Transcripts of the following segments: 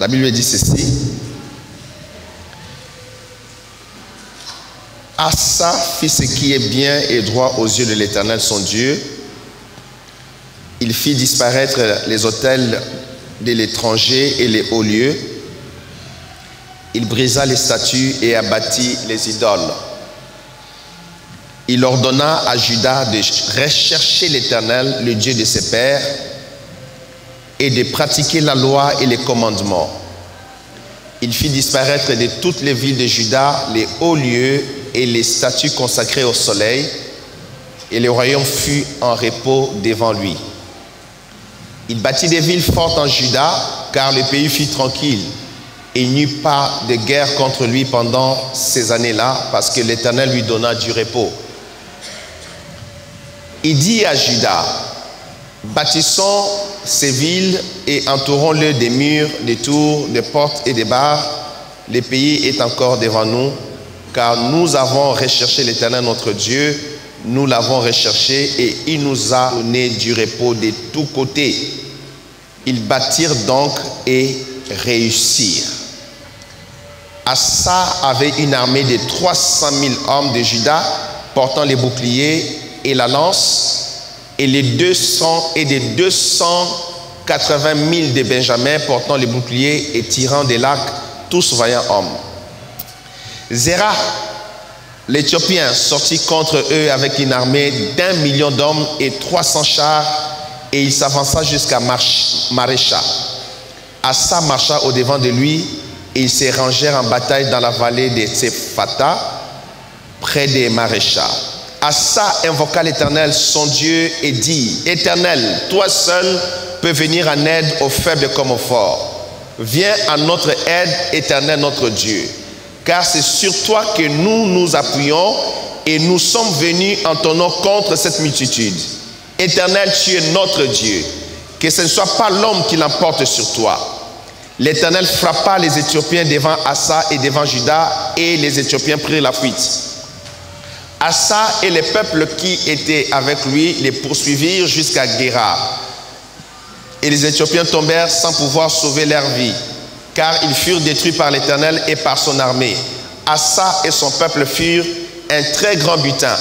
La Bible dit ceci. Asa fit ce qui est bien et droit aux yeux de l'Éternel son Dieu. Il fit disparaître les autels de l'étranger et les hauts lieux. Il brisa les statues et abattit les idoles. Il ordonna à Juda de rechercher l'Éternel, le Dieu de ses pères, et de pratiquer la loi et les commandements. Il fit disparaître de toutes les villes de Juda les hauts lieux et les statues consacrées au soleil, et le royaume fut en repos devant lui. Il bâtit des villes fortes en Juda, car le pays fut tranquille, et il n'y eut pas de guerre contre lui pendant ces années-là, parce que l'Éternel lui donna du repos. Il dit à Juda, bâtissons ces villes et entourons-le des murs, des tours, des portes et des barres. Le pays est encore devant nous, car nous avons recherché l'Éternel notre Dieu, nous l'avons recherché et il nous a donné du repos de tous côtés. Ils bâtirent donc et réussirent. Asa avait une armée de 300 000 hommes de Juda portant les boucliers et la lance, et les 280 000 de Benjamin portant les boucliers et tirant des lacs, tous vaillants hommes. Zéra, l'Éthiopien, sortit contre eux avec une armée d'1 million d'hommes et 300 chars, et il s'avança jusqu'à Marécha. Asa marcha au-devant de lui, et ils se rangèrent en bataille dans la vallée de Tsephata, près de Marécha. Asa invoqua l'Éternel, son Dieu, et dit, « Éternel, toi seul peux venir en aide aux faibles comme aux forts. Viens à notre aide, Éternel notre Dieu. Car c'est sur toi que nous nous appuyons et nous sommes venus en ton nom contre cette multitude. Éternel, tu es notre Dieu. Que ce ne soit pas l'homme qui l'emporte sur toi. » L'Éternel frappa les Éthiopiens devant Asa et devant Juda, et les Éthiopiens prirent la fuite. Asa et les peuples qui étaient avec lui les poursuivirent jusqu'à Guérar. Et les Éthiopiens tombèrent sans pouvoir sauver leur vie, car ils furent détruits par l'Éternel et par son armée. Asa et son peuple furent un très grand butin.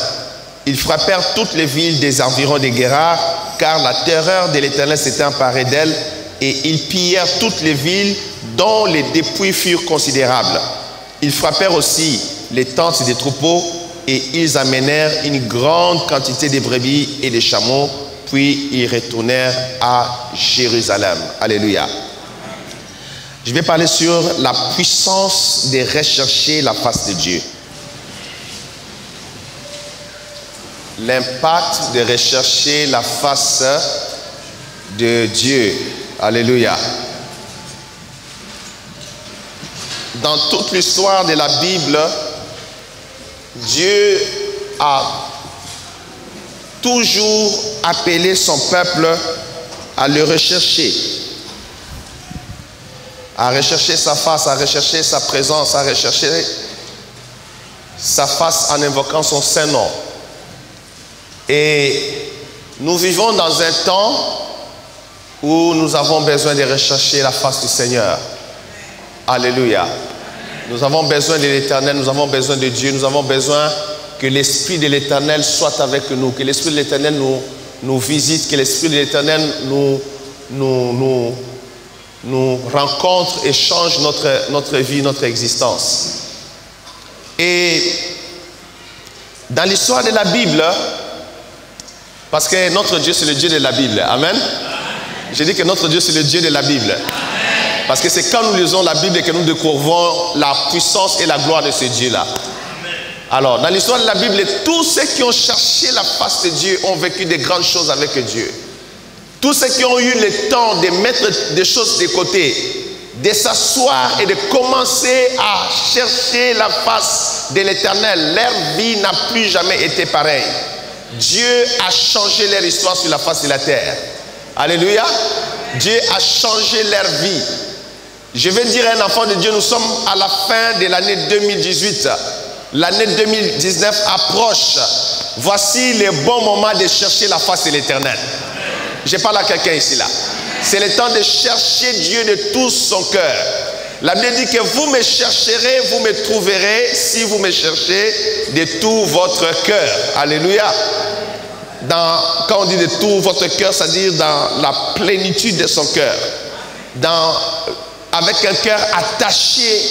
Ils frappèrent toutes les villes des environs de Guérar, car la terreur de l'Éternel s'était emparée d'elles, et ils pillèrent toutes les villes dont les dépouilles furent considérables. Ils frappèrent aussi les tentes des troupeaux, et ils amenèrent une grande quantité de brebis et de chameaux, puis ils retournèrent à Jérusalem. Alléluia. Je vais parler sur la puissance de rechercher la face de Dieu. L'impact de rechercher la face de Dieu. Alléluia. Dans toute l'histoire de la Bible, Dieu a toujours appelé son peuple à le rechercher. À rechercher sa face, à rechercher sa présence, à rechercher sa face en invoquant son saint nom. Et nous vivons dans un temps où nous avons besoin de rechercher la face du Seigneur. Alléluia. Nous avons besoin de l'Éternel, nous avons besoin de Dieu, nous avons besoin que l'Esprit de l'Éternel soit avec nous, que l'Esprit de l'Éternel nous visite, que l'Esprit de l'Éternel nous rencontre et change notre vie, notre existence. Et dans l'histoire de la Bible, parce que notre Dieu c'est le Dieu de la Bible, amen. Je dis que notre Dieu c'est le Dieu de la Bible. Parce que c'est quand nous lisons la Bible que nous découvrons la puissance et la gloire de ce Dieu-là. Alors, dans l'histoire de la Bible, tous ceux qui ont cherché la face de Dieu ont vécu de grandes choses avec Dieu. Tous ceux qui ont eu le temps de mettre des choses de côté, de s'asseoir et de commencer à chercher la face de l'Éternel, leur vie n'a plus jamais été pareille. Dieu a changé leur histoire sur la face de la terre. Alléluia. Dieu a changé leur vie. Je vais dire à un enfant de Dieu, nous sommes à la fin de l'année 2018. L'année 2019 approche. Voici le bon moment de chercher la face de l'Éternel. Je parle à quelqu'un ici là. C'est le temps de chercher Dieu de tout son cœur. La Bible dit que vous me chercherez, vous me trouverez si vous me cherchez de tout votre cœur. Alléluia. Quand on dit de tout votre cœur, c'est-à-dire dans la plénitude de son cœur. Avec un cœur attaché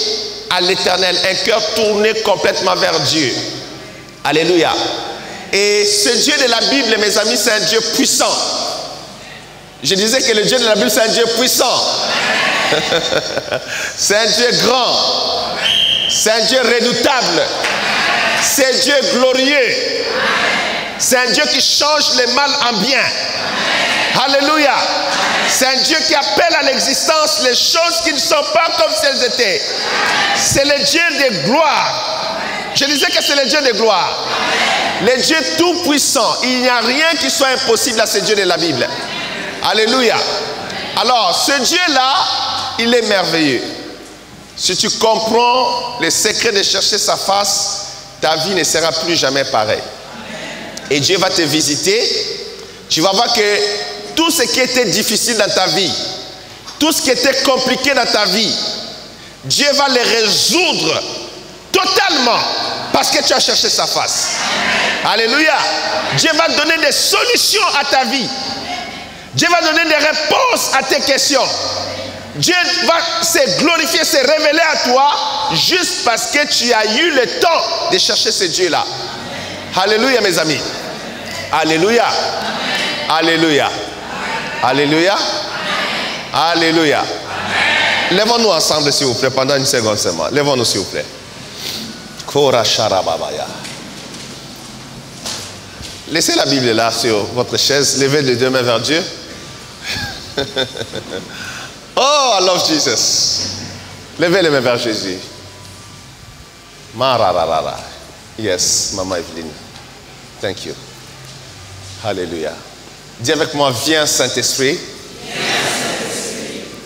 à l'éternel, un cœur tourné complètement vers Dieu. Alléluia. Et ce Dieu de la Bible, mes amis, c'est un Dieu puissant. Je disais que le Dieu de la Bible, c'est un Dieu puissant. C'est un Dieu grand. C'est un Dieu redoutable. C'est un Dieu glorieux. C'est un Dieu qui change le mal en bien. Alléluia. C'est un Dieu qui appelle à l'existence les choses qui ne sont pas comme si elles étaient. C'est le Dieu de gloire. Je disais que c'est le Dieu de gloire. Le Dieu tout puissant. Il n'y a rien qui soit impossible à ce Dieu de la Bible. Alléluia. Alors, ce Dieu-là, il est merveilleux. Si tu comprends les secrets de chercher sa face, ta vie ne sera plus jamais pareille. Et Dieu va te visiter. Tu vas voir que tout ce qui était difficile dans ta vie, tout ce qui était compliqué dans ta vie, Dieu va les résoudre totalement parce que tu as cherché sa face. Alléluia. Dieu va donner des solutions à ta vie. Dieu va donner des réponses à tes questions. Dieu va se glorifier, se révéler à toi juste parce que tu as eu le temps de chercher ce Dieu-là. Alléluia, mes amis. Alléluia. Alléluia. Alléluia. Alléluia. Lèvons-nous ensemble, s'il vous plaît, pendant une seconde seulement. Lèvons-nous, s'il vous plaît. Kora Sharababaya. Laissez la Bible là sur votre chaise. Levez les deux mains vers Dieu. Oh, I love Jesus. Levez les mains vers Jésus. Mararara. Yes, Maman Evelyne. Thank you. Alléluia. Dis avec moi, viens Saint-Esprit.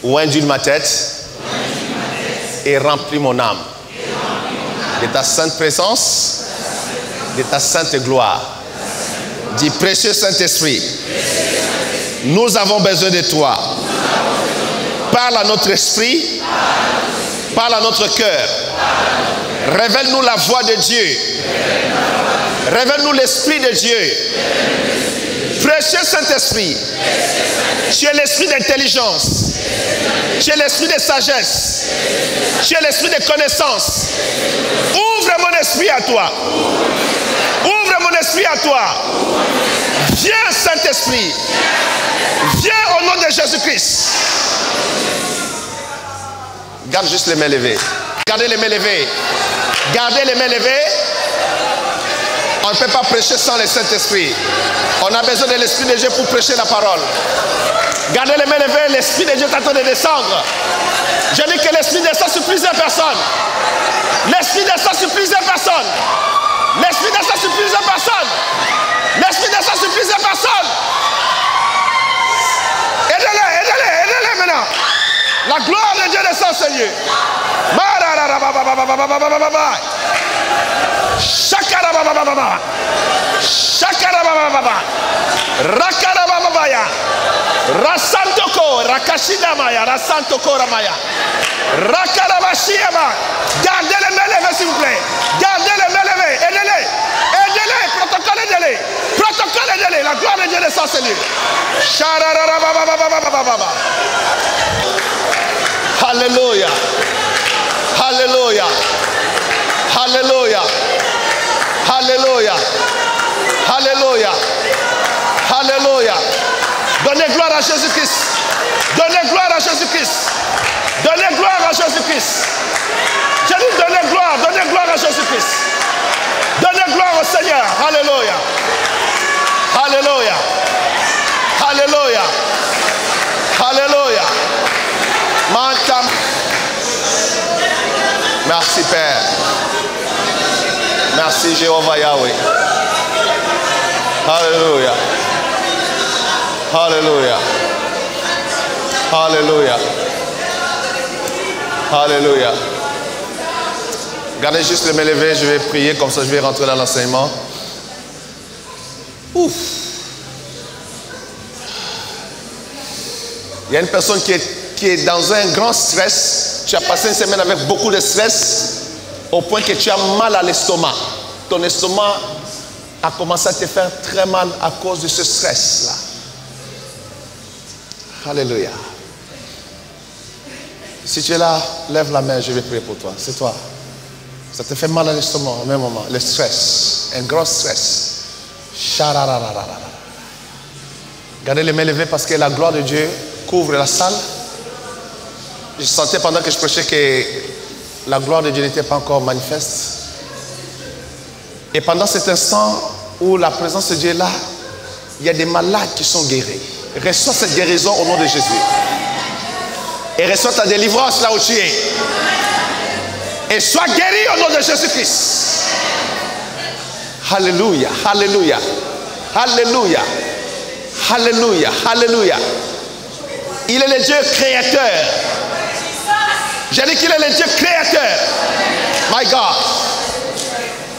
Oindule ma tête. Et remplis mon âme. De ta sainte présence. De ta sainte gloire. Dis, précieux Saint-Esprit, nous avons besoin de toi. Parle à notre esprit, parle à notre cœur. Révèle-nous la voix de Dieu. Révèle-nous l'esprit de Dieu. Précieux Saint-Esprit, tu es l'esprit d'intelligence. Tu es l'esprit de sagesse. Tu es l'esprit de connaissance. Ouvre mon esprit à toi. Ouvre mon esprit à toi. Viens Saint-Esprit. Viens au nom de Jésus-Christ. Garde juste les mains levées. Gardez les mains levées. Gardez les mains levées. On ne peut pas prêcher sans le Saint-Esprit. On a besoin de l'Esprit de Dieu pour prêcher la parole. Gardez les mains levées. L'Esprit de Dieu est en train de descendre. Je dis que l'Esprit descend sur plusieurs personnes. L'Esprit descend sur plusieurs personnes. L'Esprit descend sur plusieurs personnes. L'Esprit descend sur plusieurs personnes. Aidez-les maintenant. La gloire de Dieu descend, Seigneur. Shakarabababa. Shakarabababa. Rakarababaya. Rasantoko. Rakashidamaya. Rasantoko Ramaya. Rakarabashiyama. Gardez les mains levées, s'il vous plaît. Gardez les mains levées. Aidez-les. Aidez-les. Protocole, aidez-les. Protocole, aidez-les. La gloire de Dieu descend, Seigneur. Shararababababababa. Alléluia. Alléluia. Alléluia. Alléluia. Alléluia. Alléluia. Donnez gloire à Jésus-Christ. Donnez gloire à Jésus-Christ. Donnez gloire à Jésus-Christ. Je dis donnez gloire à Jésus-Christ. Donnez gloire au Seigneur. Alléluia. Alléluia. Alléluia. Alléluia. Mantam. Merci Père. Merci Jéhovah Yahweh. Alléluia. Alléluia. Alléluia. Alléluia. Gardez juste les mains levées, je vais prier, comme ça je vais rentrer dans l'enseignement. Ouf. Il y a une personne qui est dans un grand stress. Tu as passé une semaine avec beaucoup de stress au point que tu as mal à l'estomac. Ton estomac a commencé à te faire très mal à cause de ce stress-là. Alléluia. Si tu es là, lève la main, je vais prier pour toi. C'est toi. Ça te fait mal à l'estomac au même moment. Le stress, un grand stress. Gardez les mains levées parce que la gloire de Dieu couvre la salle. Je sentais pendant que je prêchais que la gloire de Dieu n'était pas encore manifeste. Et pendant cet instant où la présence de Dieu est là, il y a des malades qui sont guéris. Reçois cette guérison au nom de Jésus. Et reçois ta délivrance là où tu es. Et sois guéri au nom de Jésus-Christ. Alléluia, alléluia, alléluia, alléluia, alléluia. Il est le Dieu créateur. J'ai dit qu'il est le Dieu créateur. My God.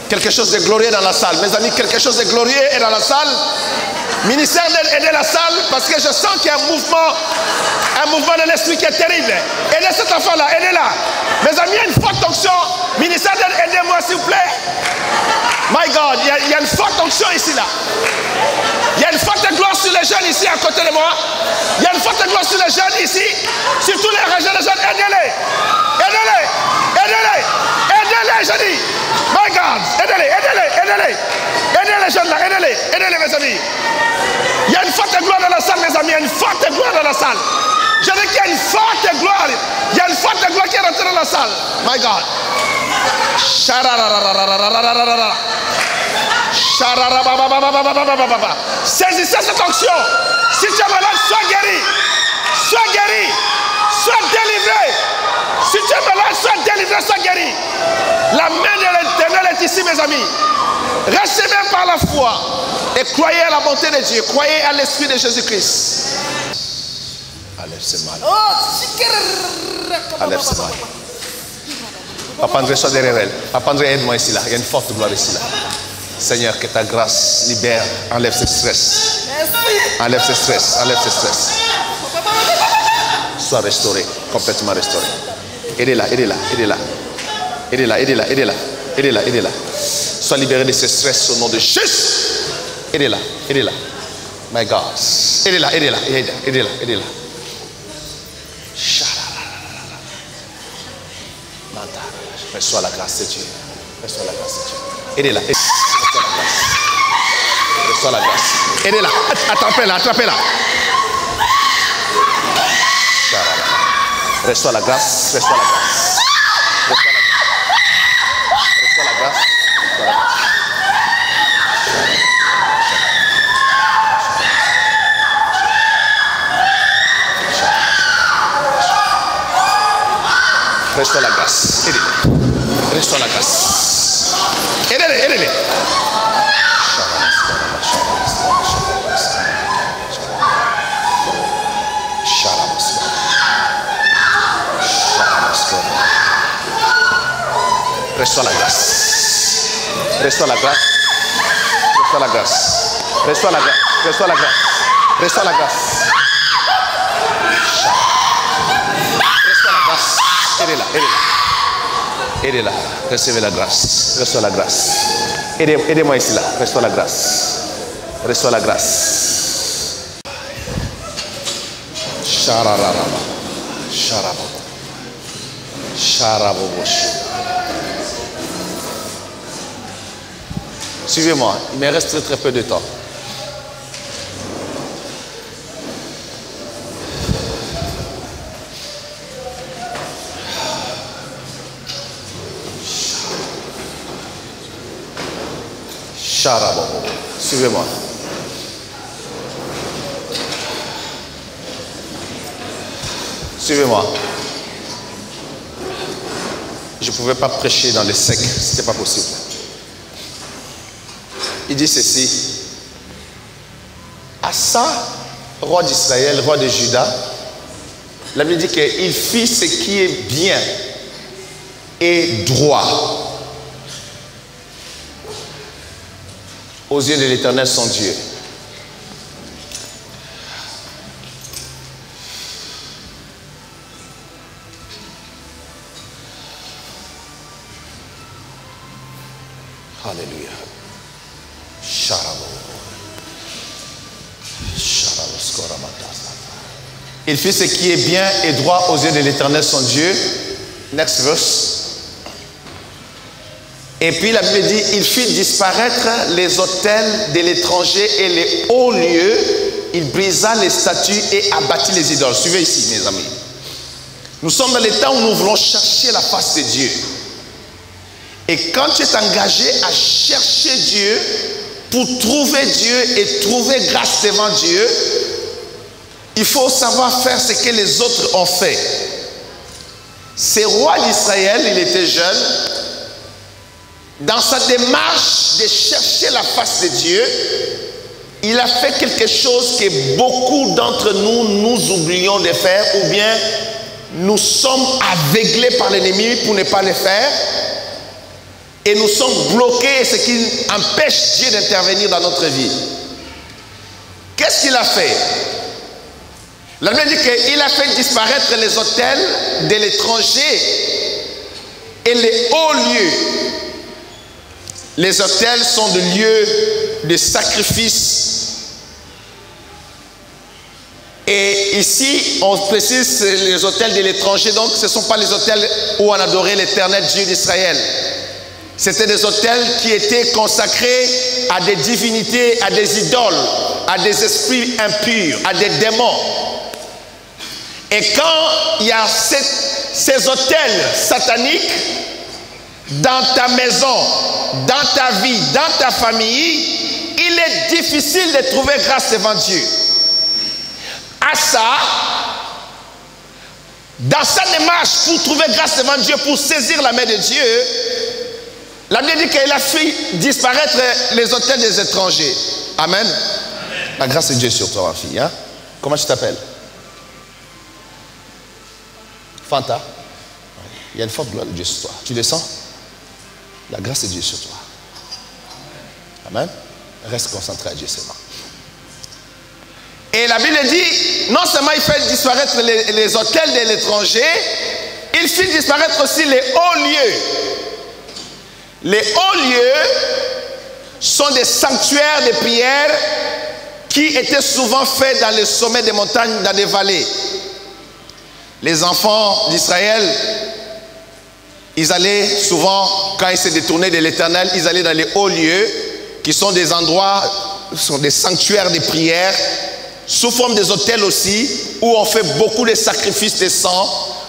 Quelque chose de glorieux dans la salle. Mes amis, quelque chose de glorieux est dans la salle. Ministère d'aide, aidez la salle parce que je sens qu'il y a un mouvement de l'esprit qui est terrible. Aidez cet enfant-là, aidez-la. Mes amis, il y a une forte onction. Ministère d'aide, aidez-moi s'il vous plaît. My God, il y a une forte onction ici là. Il y a une forte gloire sur les jeunes ici à côté de moi. Il y a une forte gloire sur les jeunes ici. Sur tous les jeunes, aidez-les. Aidez-les. Aidez-les. Aidez-les, je dis. My God, aidez-les, aidez-les, aidez-les. Aidez les jeunes là, aidez-les. Aidez-les, mes amis. Il y a une forte gloire dans la salle, mes amis. Il y a une forte gloire dans la salle. Je dis qu'il y a une forte gloire. Il y a une forte gloire qui est rentrée dans la salle. My God. Saisissez cette onction. Si tu es malade, sois guéri. Sois guéri. Sois délivré. Si tu es malade, sois délivré, sois guéri. La main de l'Éternel est ici, mes amis. Recevez par la foi et croyez à la bonté de Dieu. Croyez à l'Esprit de Jésus-Christ. Enlève ce mal. Enlève ce mal. Papa André, sois derrière elle. Papa André, aide-moi ici là. Il y a une forte gloire ici là. Seigneur, que ta grâce libère. Enlève ce stress. Enlève ce stress. Enlève ce stress. Sois restauré. Complètement restauré. Aidez-la, aidez-la, aidez-la. Aidez-la, aidez-la, aidez-la. Aidez-la, aidez-la. Sois libéré de ce stress au nom de Jésus. Aidez-la, aidez-la. My God. Aidez-la, aidez-la, aidez-la, aidez-la, aidez-la. Reçois la grâce de Dieu. Reçois la grâce de Dieu. Aidez-la. Reçois la grâce. Aidez-la. Attrapez-la, attrapez-la. Reçois la grâce. Reçois la grâce. Reçois la grâce. Reçois la grâce. Aidez-les. Reçois la grâce. Aidez-les, aidez-les. Reçois la grâce. Reçois la grâce. Reçois la grâce. Reçois la grâce. Reçois la grâce. Reçois la grâce. Reçois la grâce. Aidez-la, aidez-la. Aidez-la. Recevez la grâce. Reçois la grâce. Aidez-moi ici là. Reçois la grâce. Reçois la grâce. Shararaba. Sharabo. Sharaboboshi. Suivez-moi, il me reste très très peu de temps. Sharabo. Suivez-moi. Suivez-moi. Je ne pouvais pas prêcher dans les secs, ce n'était pas possible. Il dit ceci. Asa, roi d'Israël, roi de Juda, la Bible dit qu'il fit ce qui est bien et droit aux yeux de l'Éternel son Dieu. Il fit ce qui est bien et droit aux yeux de l'Éternel son Dieu. Next verse. Et puis la Bible dit, il fit disparaître les autels de l'étranger et les hauts lieux. Il brisa les statues et abattit les idoles. Suivez ici, mes amis. Nous sommes dans les temps où nous voulons chercher la face de Dieu. Et quand tu es engagé à chercher Dieu, pour trouver Dieu et trouver grâce devant Dieu, il faut savoir faire ce que les autres ont fait. Ce roi d'Israël, il était jeune. Dans sa démarche de chercher la face de Dieu, il a fait quelque chose que beaucoup d'entre nous, nous oublions de faire, ou bien nous sommes aveuglés par l'ennemi pour ne pas le faire. Et nous sommes bloqués, ce qui empêche Dieu d'intervenir dans notre vie. Qu'est-ce qu'il a fait? La Bible dit qu'il a fait disparaître les autels de l'étranger et les hauts lieux. Les autels sont des lieux de sacrifice. Et ici, on précise les autels de l'étranger. Donc, ce ne sont pas les autels où on adorait l'éternel Dieu d'Israël. C'était des autels qui étaient consacrés à des divinités, à des idoles, à des esprits impurs, à des démons. Et quand il y a ces autels sataniques dans ta maison, dans ta vie, dans ta famille, il est difficile de trouver grâce devant Dieu. Asa, dans sa démarche pour trouver grâce devant Dieu, pour saisir la main de Dieu, la Bible dit qu'il a fait disparaître les autels des étrangers. Amen. Amen. La grâce de Dieu sur toi, ma fille. Hein? Comment tu t'appelles? Fanta. Il y a une forte gloire de Dieu sur toi. Tu le sens? La grâce de Dieu sur toi. Amen. Reste concentré à Dieu seulement. Et la Bible dit, non seulement il fait disparaître les autels de l'étranger, il fit disparaître aussi les hauts lieux. Les hauts lieux sont des sanctuaires de prière qui étaient souvent faits dans les sommets des montagnes, dans des vallées. Les enfants d'Israël, ils allaient souvent, quand ils se détournaient de l'Éternel, ils allaient dans les hauts lieux, qui sont des endroits, sont des sanctuaires de prière, sous forme des autels aussi, où on fait beaucoup de sacrifices de sang,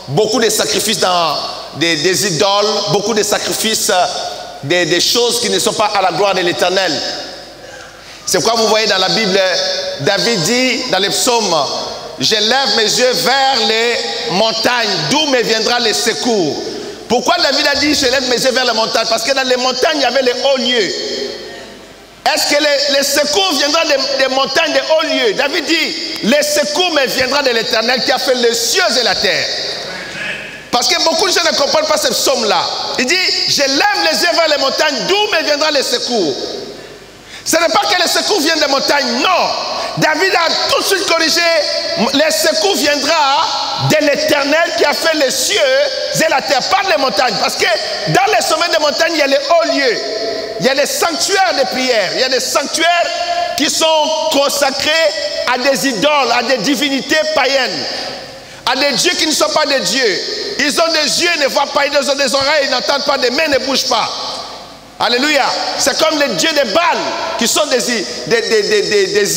beaucoup de sacrifices dans des idoles, beaucoup de sacrifices, des choses qui ne sont pas à la gloire de l'Éternel. C'est pourquoi vous voyez dans la Bible, David dit dans les psaumes, je lève mes yeux vers les montagnes, d'où me viendra le secours. Pourquoi David a dit je lève mes yeux vers les montagnes? Parce que dans les montagnes, il y avait les hauts lieux. Est-ce que les secours viendront des montagnes, des hauts lieux? David dit, les secours me viendront de l'Éternel qui a fait les cieux et la terre. Parce que beaucoup de gens ne comprennent pas ce psaume-là. Il dit, je lève les yeux vers les montagnes, d'où me viendront les secours. Ce n'est pas que les secours viennent des montagnes, non. David a tout de suite corrigé, les secours viendront de l'Éternel qui a fait les cieux et la terre, pas les montagnes. Parce que dans les sommets des montagnes, il y a les hauts lieux. Il y a des sanctuaires de prière. Il y a des sanctuaires qui sont consacrés à des idoles, à des divinités païennes, à des dieux qui ne sont pas des dieux. Ils ont des yeux, ils ne voient pas, ils ont des oreilles, ils n'entendent pas, des mains ne bougent pas. Alléluia. C'est comme les dieux de Baal, qui sont des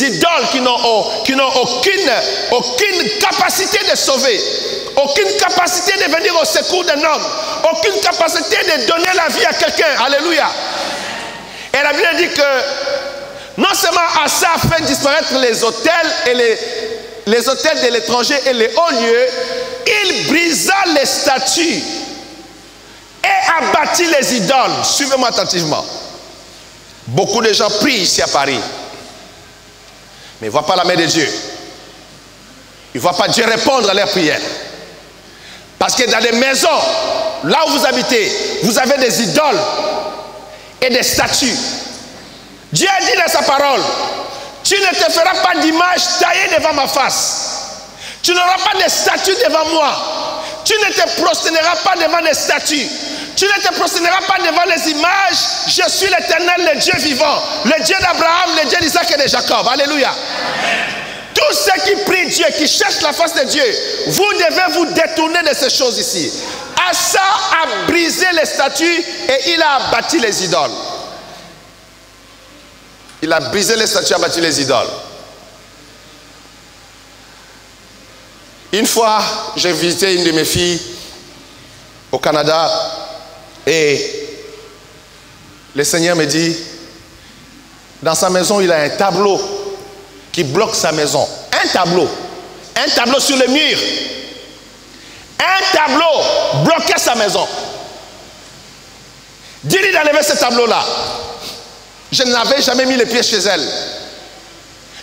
idoles qui n'ont aucune capacité de sauver, aucune capacité de venir au secours d'un homme, aucune capacité de donner la vie à quelqu'un. Alléluia. Et la Bible dit que non seulement Asa a fait disparaître les autels et les autels de l'étranger et les hauts lieux, il brisa les statues et abattit les idoles. Suivez-moi attentivement. Beaucoup de gens prient ici à Paris, mais ils ne voient pas la main de Dieu. Ils ne voient pas Dieu répondre à leurs prières. Parce que dans les maisons, là où vous habitez, vous avez des idoles et des statues. Dieu a dit dans sa parole, tu ne te feras pas d'image taillée devant ma face. Tu n'auras pas de statue devant moi. Tu ne te prosterneras pas devant des statues. Tu ne te prosterneras pas devant les images. Je suis l'Éternel, le Dieu vivant, le Dieu d'Abraham, le Dieu d'Isaac et de Jacob. Alléluia. Tous ceux qui prient Dieu, qui cherchent la face de Dieu, vous devez vous détourner de ces choses ici. Asa a brisé les statues et il a abattu les idoles. Il a brisé les statues et abattu les idoles. Une fois, j'ai visité une de mes filles au Canada et le Seigneur me dit, dans sa maison, il a un tableau qui bloque sa maison. Un tableau sur le mur. Un tableau bloquait sa maison. Dis-lui d'enlever ce tableau-là. Je n'avais jamais mis les pieds chez elle.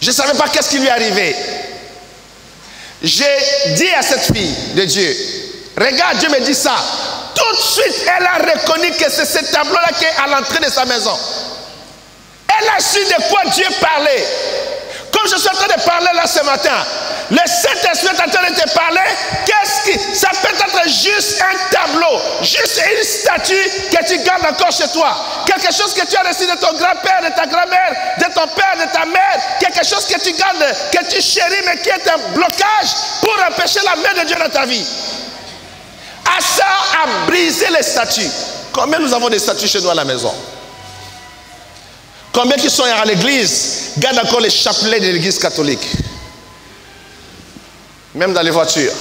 Je ne savais pas qu'est-ce qui lui arrivait. J'ai dit à cette fille de Dieu, regarde, Dieu me dit ça. Tout de suite, elle a reconnu que c'est ce tableau-là qui est à l'entrée de sa maison. Elle a su de quoi Dieu parlait. Comme je suis en train de parler là ce matin, le Saint-Esprit est en train de te parler. Ça peut être juste un tableau, juste une statue que tu gardes encore chez toi. Quelque chose que tu as reçu de ton grand-père, de ta grand-mère, de ton père, de ta mère. Quelque chose que tu gardes, que tu chéris, mais qui est un blocage pour empêcher la main de Dieu dans ta vie. Asa a brisé les statues. Combien nous avons des statues chez nous à la maison? Combien qui sont à l'église gardent encore les chapelets de l'église catholique? Même dans les voitures.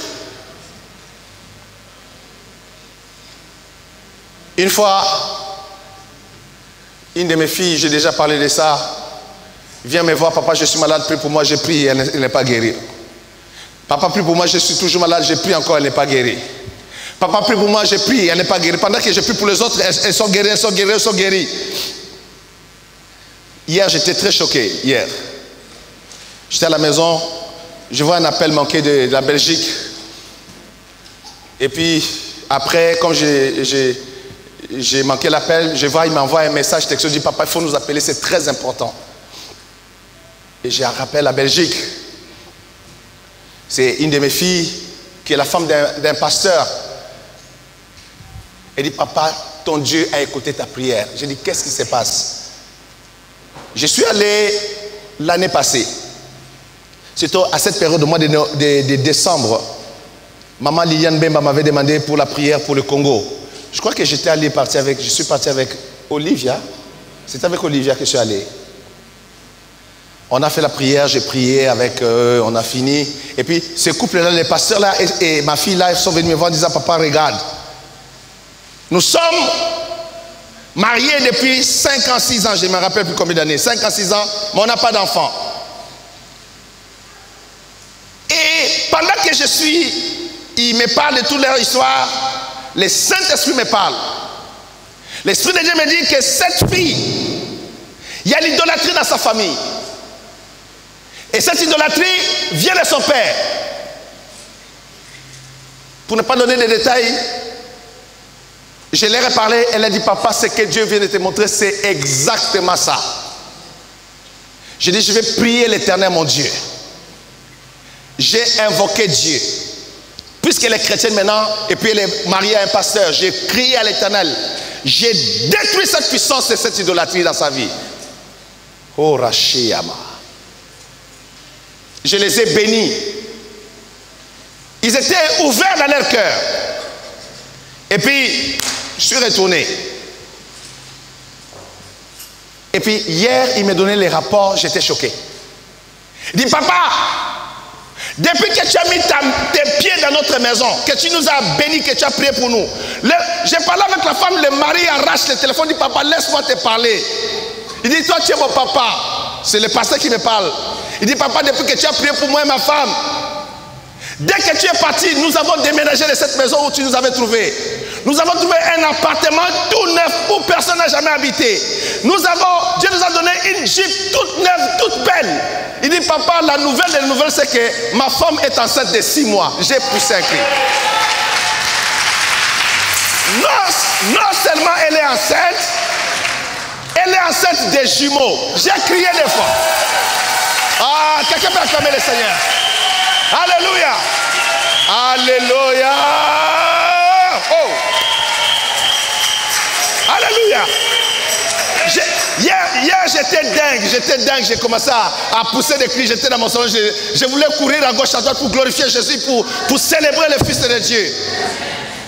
Une fois, une de mes filles, j'ai déjà parlé de ça, vient me voir, papa, je suis malade, prie pour moi, j'ai prié, elle n'est pas guérie. Papa, prie pour moi, je suis toujours malade, j'ai prié encore, elle n'est pas guérie. Papa, prie pour moi, j'ai prié, elle n'est pas guérie. Pendant que je prie pour les autres, elles sont guéries, elles sont guéries, elles sont guéries. Hier, j'étais très choqué, hier. J'étais à la maison, je vois un appel manqué de la Belgique. Et puis, après, comme j'ai manqué l'appel, je vois, il m'envoie un message texto, je dis, papa, il faut nous appeler, c'est très important. Et j'ai un rappel à Belgique. C'est une de mes filles, qui est la femme d'un pasteur. Elle dit, papa, ton Dieu a écouté ta prière. J'ai dit, qu'est-ce qui se passe? Je suis allé l'année passée. Surtout à cette période, au mois de décembre, maman Liliane Bemba m'avait demandé pour la prière pour le Congo. Je crois que je suis parti avec Olivia. C'est avec Olivia que je suis allé. On a fait la prière, j'ai prié avec eux, on a fini. Et puis ce couple-là, les pasteurs-là et ma fille-là, ils sont venus me voir en disant, papa, regarde. Nous sommes mariés depuis 5 ans, 6 ans, je ne me rappelle plus combien d'années, 5 ans, 6 ans, mais on n'a pas d'enfant. Et pendant que ils me parlent de toute leur histoire, le Saint-Esprit me parle. L'Esprit de Dieu me dit que cette fille, il y a l'idolâtrie dans sa famille. Et cette idolâtrie vient de son père. Pour ne pas donner des détails, je leur ai parlé, elle a dit, papa, ce que Dieu vient de te montrer, c'est exactement ça. J'ai dit, je vais prier l'Éternel, mon Dieu. J'ai invoqué Dieu. Puisqu'elle est chrétienne maintenant, et puis elle est mariée à un pasteur, j'ai crié à l'Éternel. J'ai détruit cette puissance et cette idolâtrie dans sa vie. Oh, Rachiyama. Je les ai bénis. Ils étaient ouverts dans leur cœur. Et puis, je suis retourné. Et puis, hier, il m'a donné les rapports, j'étais choqué. Il dit, papa, depuis que tu as mis tes pieds dans notre maison, que tu nous as bénis, que tu as prié pour nous, j'ai parlé avec la femme, le mari arrache le téléphone, il dit, papa, laisse-moi te parler. Il dit, toi, tu es mon papa. C'est le pasteur qui me parle. Il dit, papa, depuis que tu as prié pour moi et ma femme, dès que tu es parti, nous avons déménagé de cette maison où tu nous avais trouvé. Nous avons trouvé un appartement tout neuf où personne n'a jamais habité. Dieu nous a donné une Jeep toute neuve, toute belle. Il dit, papa, la nouvelle, c'est que ma femme est enceinte de 6 mois. J'ai pu s'inscrire. Non seulement elle est enceinte des jumeaux. J'ai crié des fois. Ah, quelqu'un peut acclamer le Seigneur. Alléluia. Alléluia. Oh. Alléluia. Hier j'étais dingue, j'ai commencé à pousser des cris, j'étais dans mon salon, je voulais courir à gauche, à droite pour glorifier Jésus, pour célébrer le Fils de Dieu.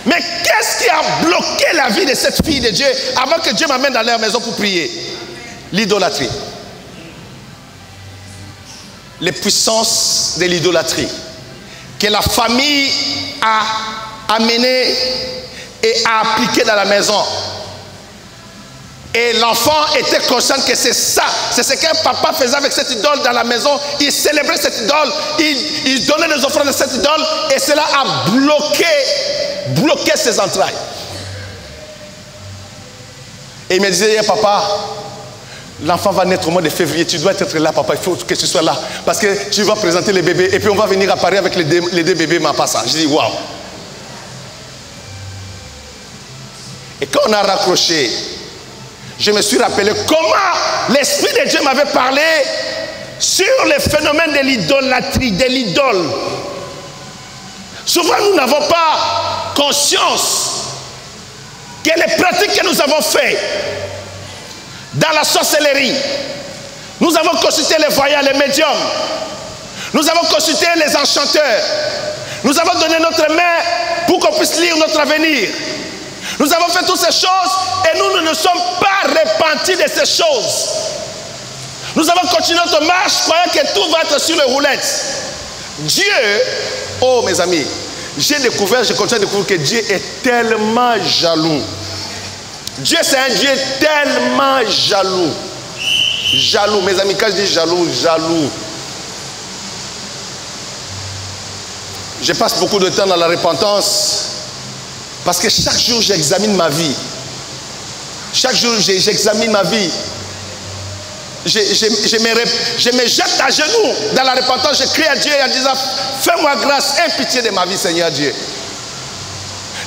Mais qu'est-ce qui a bloqué la vie de cette fille de Dieu avant que Dieu m'amène dans leur maison pour prier? L'idolâtrie. Les puissances de l'idolâtrie que la famille a amené et a appliqué dans la maison. Et l'enfant était conscient que c'est ça, c'est ce qu'un papa faisait avec cette idole dans la maison. Il célébrait cette idole, il donnait des offrandes à cette idole, et cela a bloqué ses entrailles. Et il me disait, papa, l'enfant va naître au mois de février, tu dois être là, papa, il faut que tu sois là, parce que tu vas présenter les bébés, et puis on va venir à Paris avec les deux bébés, ma passe. Je dis, waouh. Et quand on a raccroché, je me suis rappelé comment l'Esprit de Dieu m'avait parlé sur le phénomène de l'idolâtrie, de l'idole. Souvent, nous n'avons pas conscience que les pratiques que nous avons faites dans la sorcellerie, nous avons consulté les voyants, les médiums, nous avons consulté les enchanteurs, nous avons donné notre main pour qu'on puisse lire notre avenir. Nous avons fait toutes ces choses et nous ne nous sommes pas repentis de ces choses. Nous avons continué notre marche croyant que tout va être sur les roulettes. Dieu, oh mes amis, j'ai découvert, je continue de découvrir que Dieu est tellement jaloux. Dieu c'est un Dieu tellement jaloux. Jaloux, mes amis, quand je dis jaloux, jaloux. Je passe beaucoup de temps dans la repentance. Parce que chaque jour, j'examine ma vie. Chaque jour, j'examine ma vie. Je me jette à genoux dans la repentance. Je crie à Dieu en disant, fais-moi grâce, aie pitié de ma vie, Seigneur Dieu.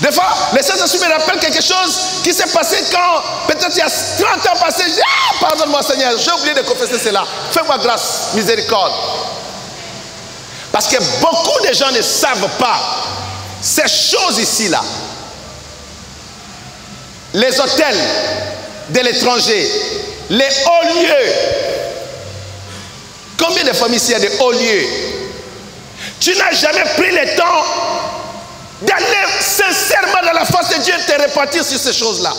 Des fois, le Saint-Esprit me rappelle quelque chose qui s'est passé quand, peut-être il y a 30 ans passés. Je dis, pardonne-moi Seigneur, j'ai oublié de confesser cela. Fais-moi grâce, miséricorde. Parce que beaucoup de gens ne savent pas ces choses ici-là. Les hôtels de l'étranger, les hauts lieux. Combien de familles ici il y a des hauts lieux? Tu n'as jamais pris le temps d'aller sincèrement dans la face de Dieu et te repentir sur ces choses-là.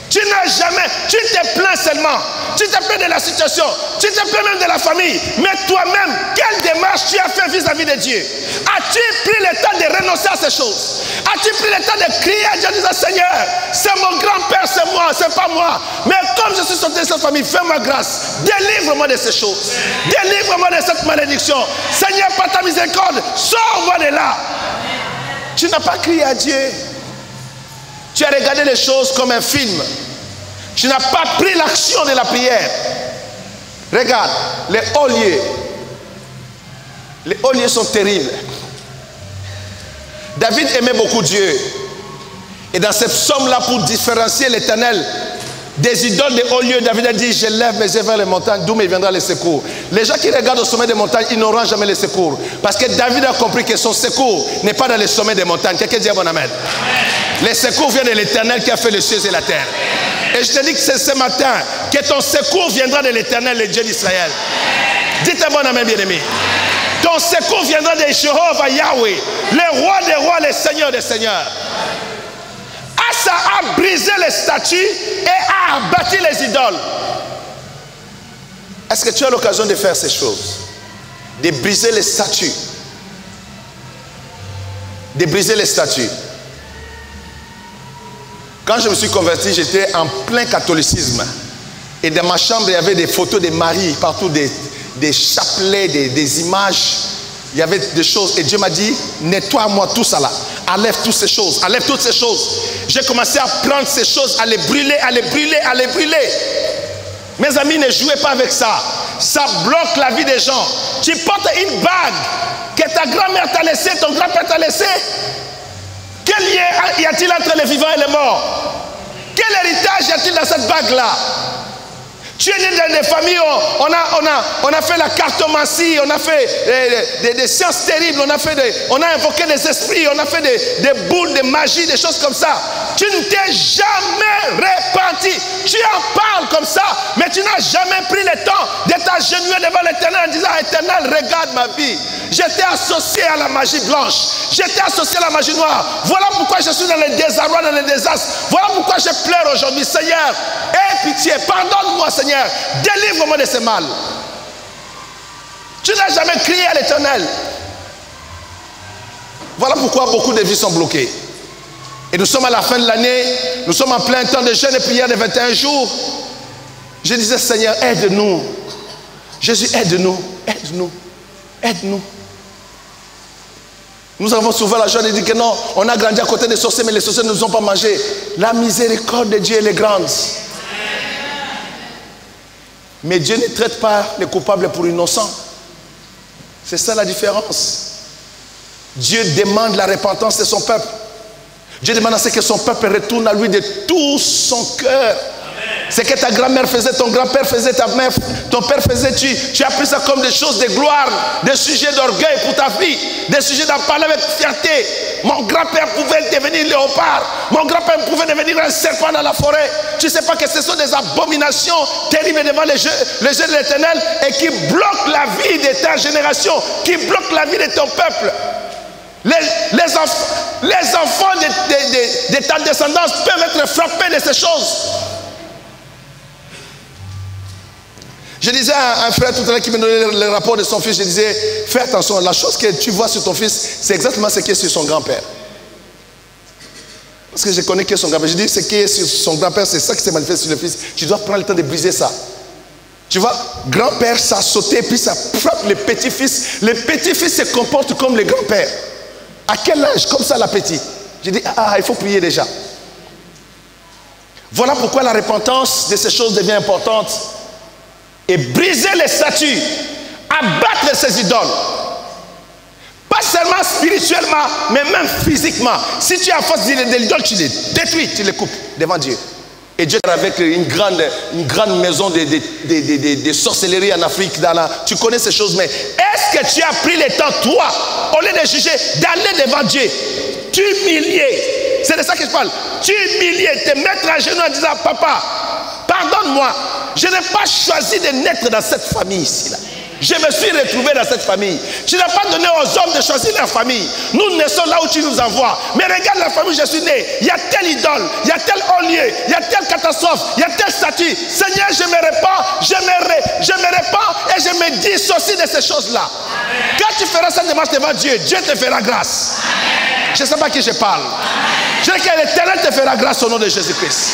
Tu n'as jamais, tu te plains seulement, tu te plains de la situation, tu te plains même de la famille, mais toi-même, quelle démarche tu as fait vis-à-vis de Dieu? As-tu pris le temps de renoncer à ces choses? As-tu pris le temps de crier à Dieu en disant, Seigneur, c'est mon grand-père, c'est moi, c'est pas moi, mais comme je suis sorti de cette famille, fais-moi grâce, délivre-moi de ces choses, délivre-moi de cette malédiction, Seigneur, par ta miséricorde, sors-moi de là. Tu n'as pas crié à Dieu. Tu as regardé les choses comme un film. Tu n'as pas pris l'action de la prière. Regarde, les hauts lieux. Les hauts lieux sont terribles. David aimait beaucoup Dieu. Et dans cette somme-là, pour différencier l'Éternel des idoles des hauts lieux, David a dit, je lève mes yeux vers les montagnes, d'où me viendra le secours. Les gens qui regardent au sommet des montagnes, ils n'auront jamais le secours. Parce que David a compris que son secours n'est pas dans le sommet des montagnes. Quelqu'un dit bon amen. Le secours vient de l'Éternel qui a fait les cieux et la terre. Et je te dis que c'est ce matin que ton secours viendra de l'Éternel, le Dieu d'Israël. Dites un bon amen, bien-aimé. Ton secours viendra de Jéhovah Yahweh, le roi des rois, le Seigneur des seigneurs. Asa a brisé les statues et a abattu les idoles. Est-ce que tu as l'occasion de faire ces choses? De briser les statues. De briser les statues. Quand je me suis converti, j'étais en plein catholicisme. Et dans ma chambre, il y avait des photos de Marie, partout des chapelets, des images. Il y avait des choses. Et Dieu m'a dit, nettoie-moi tout ça là. Enlève toutes ces choses. Enlève toutes ces choses. J'ai commencé à prendre ces choses, à les brûler, à les brûler, à les brûler. Mes amis, ne jouez pas avec ça. Ça bloque la vie des gens. Tu portes une bague que ta grand-mère t'a laissée, ton grand-père t'a laissée. Quel lien y a-t-il entre les vivants et les morts? Quel héritage y a-t-il dans cette bague-là? Tu es né dans des familles où on a fait la cartomancie, on a fait des sciences terribles, on a invoqué des esprits, on a fait des boules de magie, des choses comme ça. Tu ne t'es jamais repenti. Tu en parles comme ça, mais tu n'as jamais pris le temps de t'agenouiller devant l'Éternel en disant, Éternel, regarde ma vie. J'étais associé à la magie blanche. J'étais associé à la magie noire. Voilà pourquoi je suis dans le désarroi, dans le désastre. Voilà pourquoi je pleure aujourd'hui. Seigneur, aie pitié, pardonne-moi, Seigneur. Délivre-moi de ce mal. Tu n'as jamais crié à l'Éternel. Voilà pourquoi beaucoup de vies sont bloquées. Et nous sommes à la fin de l'année. Nous sommes en plein temps de jeûne et prière de 21 jours. Je disais, Seigneur, aide-nous. Jésus, aide-nous. Aide-nous. Aide-nous. Nous avons souvent la joie de dire que non, on a grandi à côté des sorciers, mais les sorciers ne nous ont pas mangé. La miséricorde de Dieu, elle est grande. Mais Dieu ne traite pas les coupables pour innocents. C'est ça la différence. Dieu demande la repentance de son peuple. Dieu demande à ce que son peuple retourne à lui de tout son cœur. Ce que ta grand-mère faisait, ton grand-père faisait, ta mère, ton père faisait, tu as pris ça comme des choses de gloire, des sujets d'orgueil pour ta vie, des sujets d'en parler avec fierté. Mon grand-père pouvait devenir léopard, mon grand-père pouvait devenir un serpent dans la forêt. Tu ne sais pas que ce sont des abominations terribles devant les yeux de l'Éternel et qui bloquent la vie de ta génération, qui bloquent la vie de ton peuple. Les enfants de ta descendance peuvent être frappés de ces choses. Je disais à un frère tout à l'heure qui me donnait le rapport de son fils, je disais, fais attention, la chose que tu vois sur ton fils, c'est exactement ce qui est sur son grand-père. Parce que je connais qui est son grand-père. Je dis, ce qui est sur son grand-père, c'est ça qui s'est manifesté sur le fils. Tu dois prendre le temps de briser ça. Tu vois, grand-père, ça a sauté, puis ça frappe le petit-fils. Le petit-fils se comporte comme le grand-père. À quel âge? Comme ça, la petite. Je dis, il faut prier déjà. Voilà pourquoi la repentance de ces choses devient importante. Et briser les statues, abattre ces idoles. Pas seulement spirituellement, mais même physiquement. Si tu as force de l'idole, tu les détruis, tu les coupes devant Dieu. Et Dieu avec une grande maison de sorcellerie en Afrique. Tu connais ces choses, mais est-ce que tu as pris le temps, toi, au lieu de juger, d'aller devant Dieu, t'humilier? C'est de ça que je parle. T'humilier, te mettre à genoux en disant, papa, pardonne-moi. Je n'ai pas choisi de naître dans cette famille ici. Là. Je me suis retrouvé dans cette famille. Tu n'as pas donné aux hommes de choisir leur famille. Nous naissons là où tu nous envoies. Mais regarde la famille où je suis né. Il y a telle idole, il y a tel haut lieu, il y a telle catastrophe, il y a tel statut. Seigneur, je me répands, je me répands et je me dissocie de ces choses-là. Quand tu feras cette démarche devant Dieu, Dieu te fera grâce. Je ne sais pas à qui je parle. Je dis que l'Éternel te fera grâce au nom de Jésus-Christ.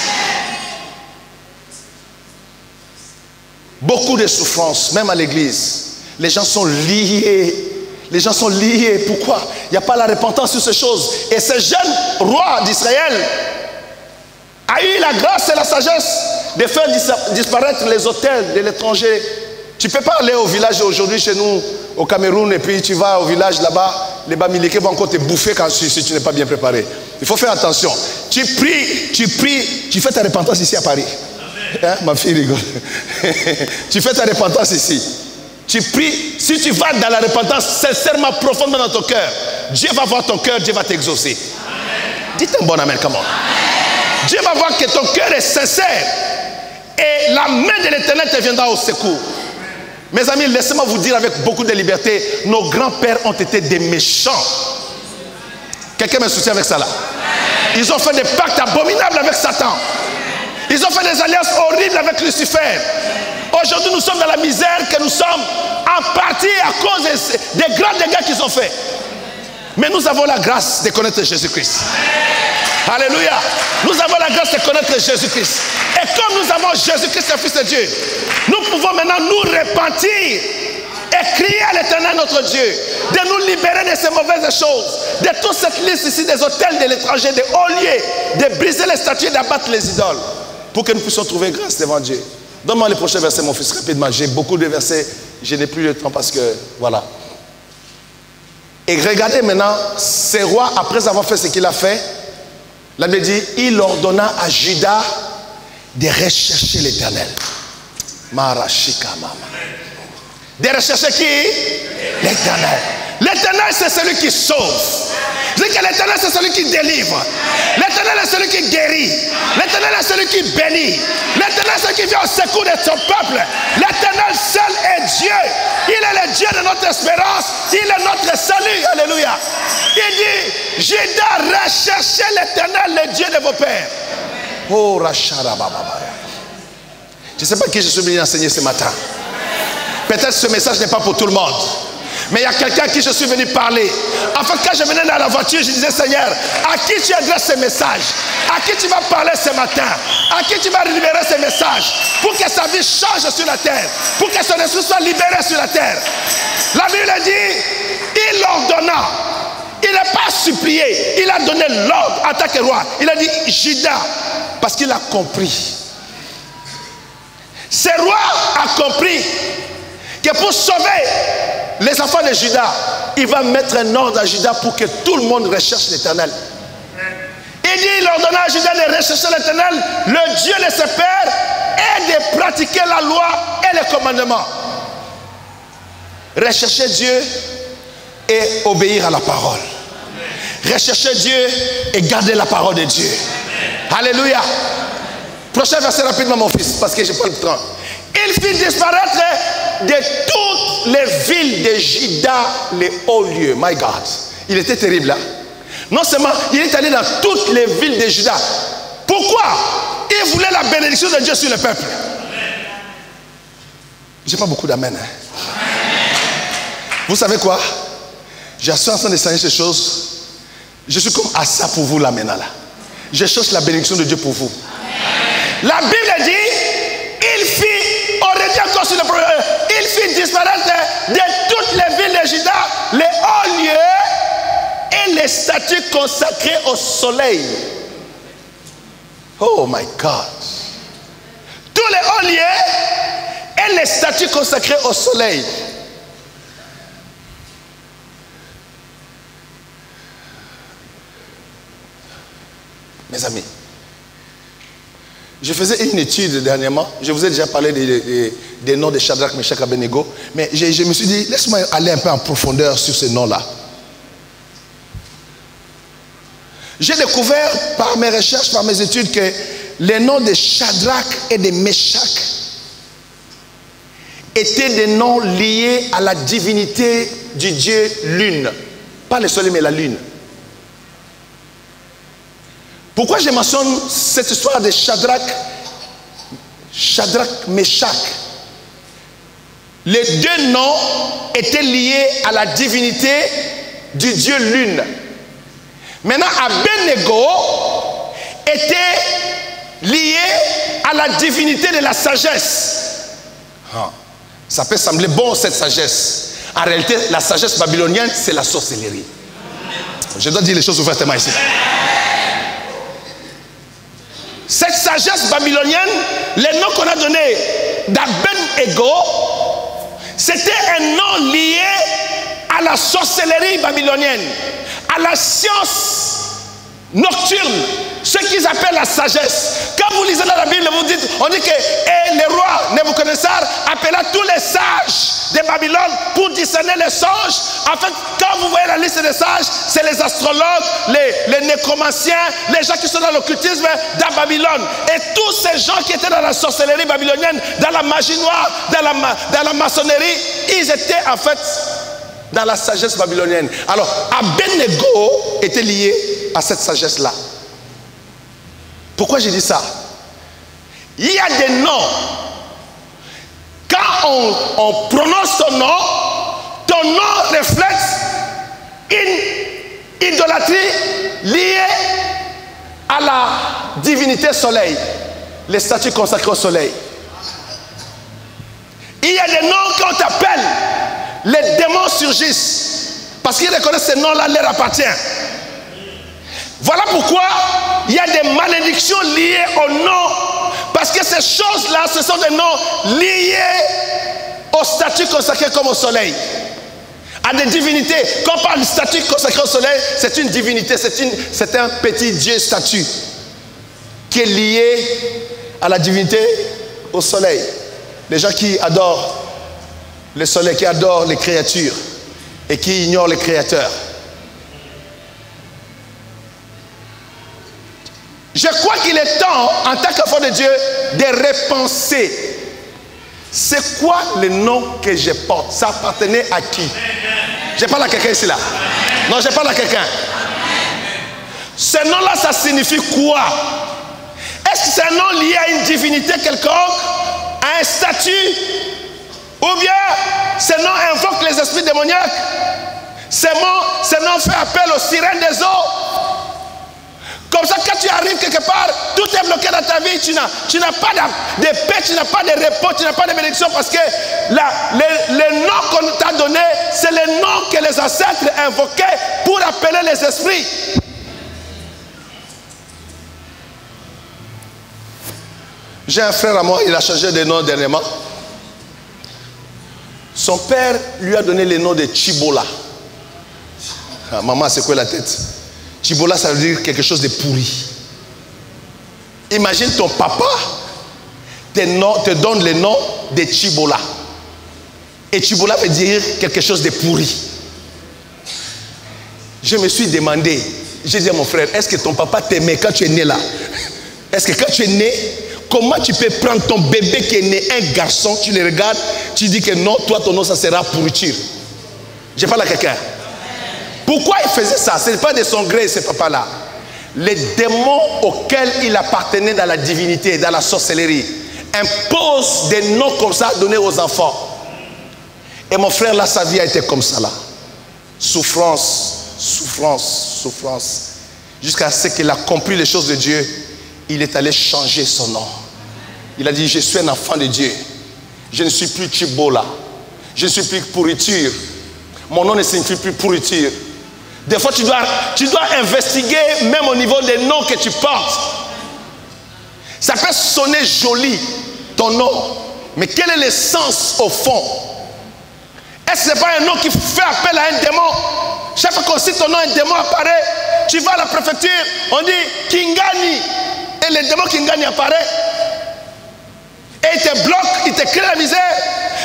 Beaucoup de souffrances, même à l'église. Les gens sont liés. Les gens sont liés. Pourquoi? Il n'y a pas la repentance sur ces choses. Et ce jeune roi d'Israël a eu la grâce et la sagesse de faire disparaître les hôtels de l'étranger. Tu ne peux pas aller au village aujourd'hui chez nous, au Cameroun, et puis tu vas au village là-bas, les Bamileke vont encore te bouffer si tu n'es pas bien préparé. Il faut faire attention. Tu pries, tu fais ta repentance ici à Paris. Hein, ma fille rigole. Tu fais ta repentance ici. Tu pries. Si tu vas dans la repentance sincèrement, profondément dans ton cœur, Dieu va voir ton cœur, Dieu va t'exaucer. Dites un bon amen, comment? Dieu va voir que ton cœur est sincère et la main de l'Éternel te viendra au secours. Mes amis, laissez-moi vous dire avec beaucoup de liberté, nos grands-pères ont été des méchants. Quelqu'un me soutient avec ça là? Ils ont fait des pactes abominables avec Satan. Ils ont fait des alliances horribles avec Lucifer. Aujourd'hui, nous sommes dans la misère que nous sommes en partie à cause des grands dégâts qu'ils ont faits. Mais nous avons la grâce de connaître Jésus-Christ. Alléluia. Nous avons la grâce de connaître Jésus-Christ. Et comme nous avons Jésus-Christ, le Fils de Dieu, nous pouvons maintenant nous repentir et crier à l'Éternel notre Dieu de nous libérer de ces mauvaises choses, de toute cette liste ici des hôtels de l'étranger, des hauts lieux, de briser les statues et d'abattre les idoles, pour que nous puissions trouver grâce devant Dieu. Donne-moi les prochains versets, mon fils, rapidement. J'ai beaucoup de versets, je n'ai plus le temps parce que, voilà. Et regardez maintenant, ce roi, après avoir fait ce qu'il a fait, la Bible dit, il ordonna à Judas de rechercher l'Éternel. Marashika mama. De rechercher qui? L'Éternel. L'Éternel, c'est celui qui sauve. Je dis que l'Éternel, c'est celui qui délivre. L'Éternel est celui qui guérit. L'Éternel est celui qui bénit. L'Éternel est celui qui vient au secours de son peuple. L'Éternel seul est Dieu. Il est le Dieu de notre espérance. Il est notre salut. Alléluia. Il dit, Judas, recherchez l'Éternel, le Dieu de vos pères. Oh, Racharabababa. Je ne sais pas qui je suis venu enseigner ce matin. Peut-être ce message n'est pas pour tout le monde. Mais il y a quelqu'un à qui je suis venu parler. En fait, quand je venais dans la voiture, je disais, Seigneur, à qui tu adresses ce message? À qui tu vas parler ce matin? À qui tu vas libérer ce message? Pour que sa vie change sur la terre. Pour que son esprit soit libéré sur la terre. La Bible dit, il ordonna. Il n'a pas supplié. Il a donné l'ordre en tant que roi. Il a dit, Judas, parce qu'il a compris. Ce roi a compris que pour sauver les enfants de Judas, il va mettre un ordre à Judas pour que tout le monde recherche l'Éternel. Il dit, il ordonna à Judas de rechercher l'Éternel, le Dieu de ses pères, et de pratiquer la loi et les commandements. Rechercher Dieu et obéir à la parole. Rechercher Dieu et garder la parole de Dieu. Alléluia. Prochain verset rapidement, mon fils, parce que je n'ai pas le temps. Il fit disparaître de toutes les villes de Juda les hauts lieux. My God. Il était terrible là. Non seulement, il est allé dans toutes les villes de Juda. Pourquoi? Il voulait la bénédiction de Dieu sur le peuple. Je n'ai pas beaucoup d'amen. Hein. Vous savez quoi? Je suis en train d'enseigner ces choses. Je suis comme Asa pour vous là maintenant là. Je cherche la bénédiction de Dieu pour vous. La Bible dit, il fit disparaître de toutes les villes de Juda les hauts lieux et les statues consacrées au soleil. Oh my God. Tous les hauts lieux et les statues consacrées au soleil. Mes amis, je faisais une étude dernièrement. Je vous ai déjà parlé des noms de Shadrach, Meshach et Abednego. Mais je me suis dit, laisse-moi aller un peu en profondeur sur ces noms-là. J'ai découvert par mes recherches, par mes études, que les noms de Shadrach et de Meshach étaient des noms liés à la divinité du dieu lune. Pas le soleil, mais la lune. Pourquoi je mentionne cette histoire de Shadrach, Meshach? Les deux noms étaient liés à la divinité du dieu lune. Maintenant, Abednego était lié à la divinité de la sagesse. Ça peut sembler bon cette sagesse. En réalité, la sagesse babylonienne, c'est la sorcellerie. Je dois dire les choses ouvertement ici. Cette sagesse babylonienne, le nom qu'on a donné d'Abednego, c'était un nom lié à la sorcellerie babylonienne, à la science nocturne, ce qu'ils appellent la sagesse. Quand vous lisez dans la Bible, on dit que le roi Nebuchadnezzar appela tous les sages de Babylone pour discerner les songes. En fait, quand vous voyez la liste des sages, c'est les astrologues, les nécromanciens, les gens qui sont dans l'occultisme dans Babylone. Et tous ces gens qui étaient dans la sorcellerie babylonienne, dans la magie noire, dans la maçonnerie, ils étaient en fait dans la sagesse babylonienne. Alors, Abednego était lié à cette sagesse-là. Pourquoi j'ai dit ça? Il y a des noms. Quand on prononce ton nom reflète une idolâtrie liée à la divinité soleil, les statues consacrées au soleil. Il y a des noms qu'on t'appelle, les démons surgissent parce qu'ils reconnaissent ces noms-là leur appartient. Voilà pourquoi il y a des malédictions liées au nom. Parce que ces choses-là, ce sont des noms liés aux statues consacrées comme au soleil. À des divinités. Quand on parle de statue consacrée au soleil, c'est une divinité, c'est un petit dieu statue qui est lié à la divinité au soleil. Les gens qui adorent le soleil, qui adorent les créatures et qui ignorent les créateurs. Je crois qu'il est temps, en tant qu'enfant de Dieu, de repenser. C'est quoi le nom que je porte? Ça appartenait à qui? Je parle à quelqu'un ici là. Non, je parle à quelqu'un. Ce nom-là, ça signifie quoi? Est-ce que c'est un nom lié à une divinité quelconque, à un statut? Ou bien ce nom invoque les esprits démoniaques? Ce nom fait appel aux sirènes des eaux? Comme ça, quand tu arrives quelque part, tout est bloqué dans ta vie. Tu n'as pas de paix, tu n'as pas de repos, tu n'as pas de bénédiction parce que le nom qu'on t'a donné, c'est le nom que les ancêtres invoquaient pour appeler les esprits. J'ai un frère à moi, il a changé de nom dernièrement. Son père lui a donné le nom de Chibola. Ah, maman, c'est quoi la tête? Chibola, ça veut dire quelque chose de pourri. Imagine ton papa te donne le nom de Chibola. Et Chibola veut dire quelque chose de pourri. Je me suis demandé, j'ai dit à mon frère, est-ce que ton papa t'aimait quand tu es né là? Est-ce que quand tu es né, comment tu peux prendre ton bébé qui est né, un garçon, tu le regardes, tu dis que non, toi ton nom ça sera pourriture. Je parle à quelqu'un. Pourquoi il faisait ça? Ce n'est pas de son gré, ce papa-là. Les démons auxquels il appartenait dans la divinité, dans la sorcellerie, imposent des noms comme ça donnés aux enfants. Et mon frère, là, sa vie a été comme ça, là. Souffrance, souffrance, souffrance. Jusqu'à ce qu'il a compris les choses de Dieu, il est allé changer son nom. Il a dit, je suis un enfant de Dieu. Je ne suis plus Chibola. Je ne suis plus pourriture. Mon nom ne signifie plus pourriture. Des fois, tu dois investiguer même au niveau des noms que tu portes. Ça peut sonner joli, ton nom. Mais quel est le sens au fond? Est-ce que ce n'est pas un nom qui fait appel à un démon? Chaque fois qu'on cite ton nom, un démon apparaît. Tu vas à la préfecture, on dit Kingani. Et le démon Kingani apparaît. Et il te bloque, il te crée la misère.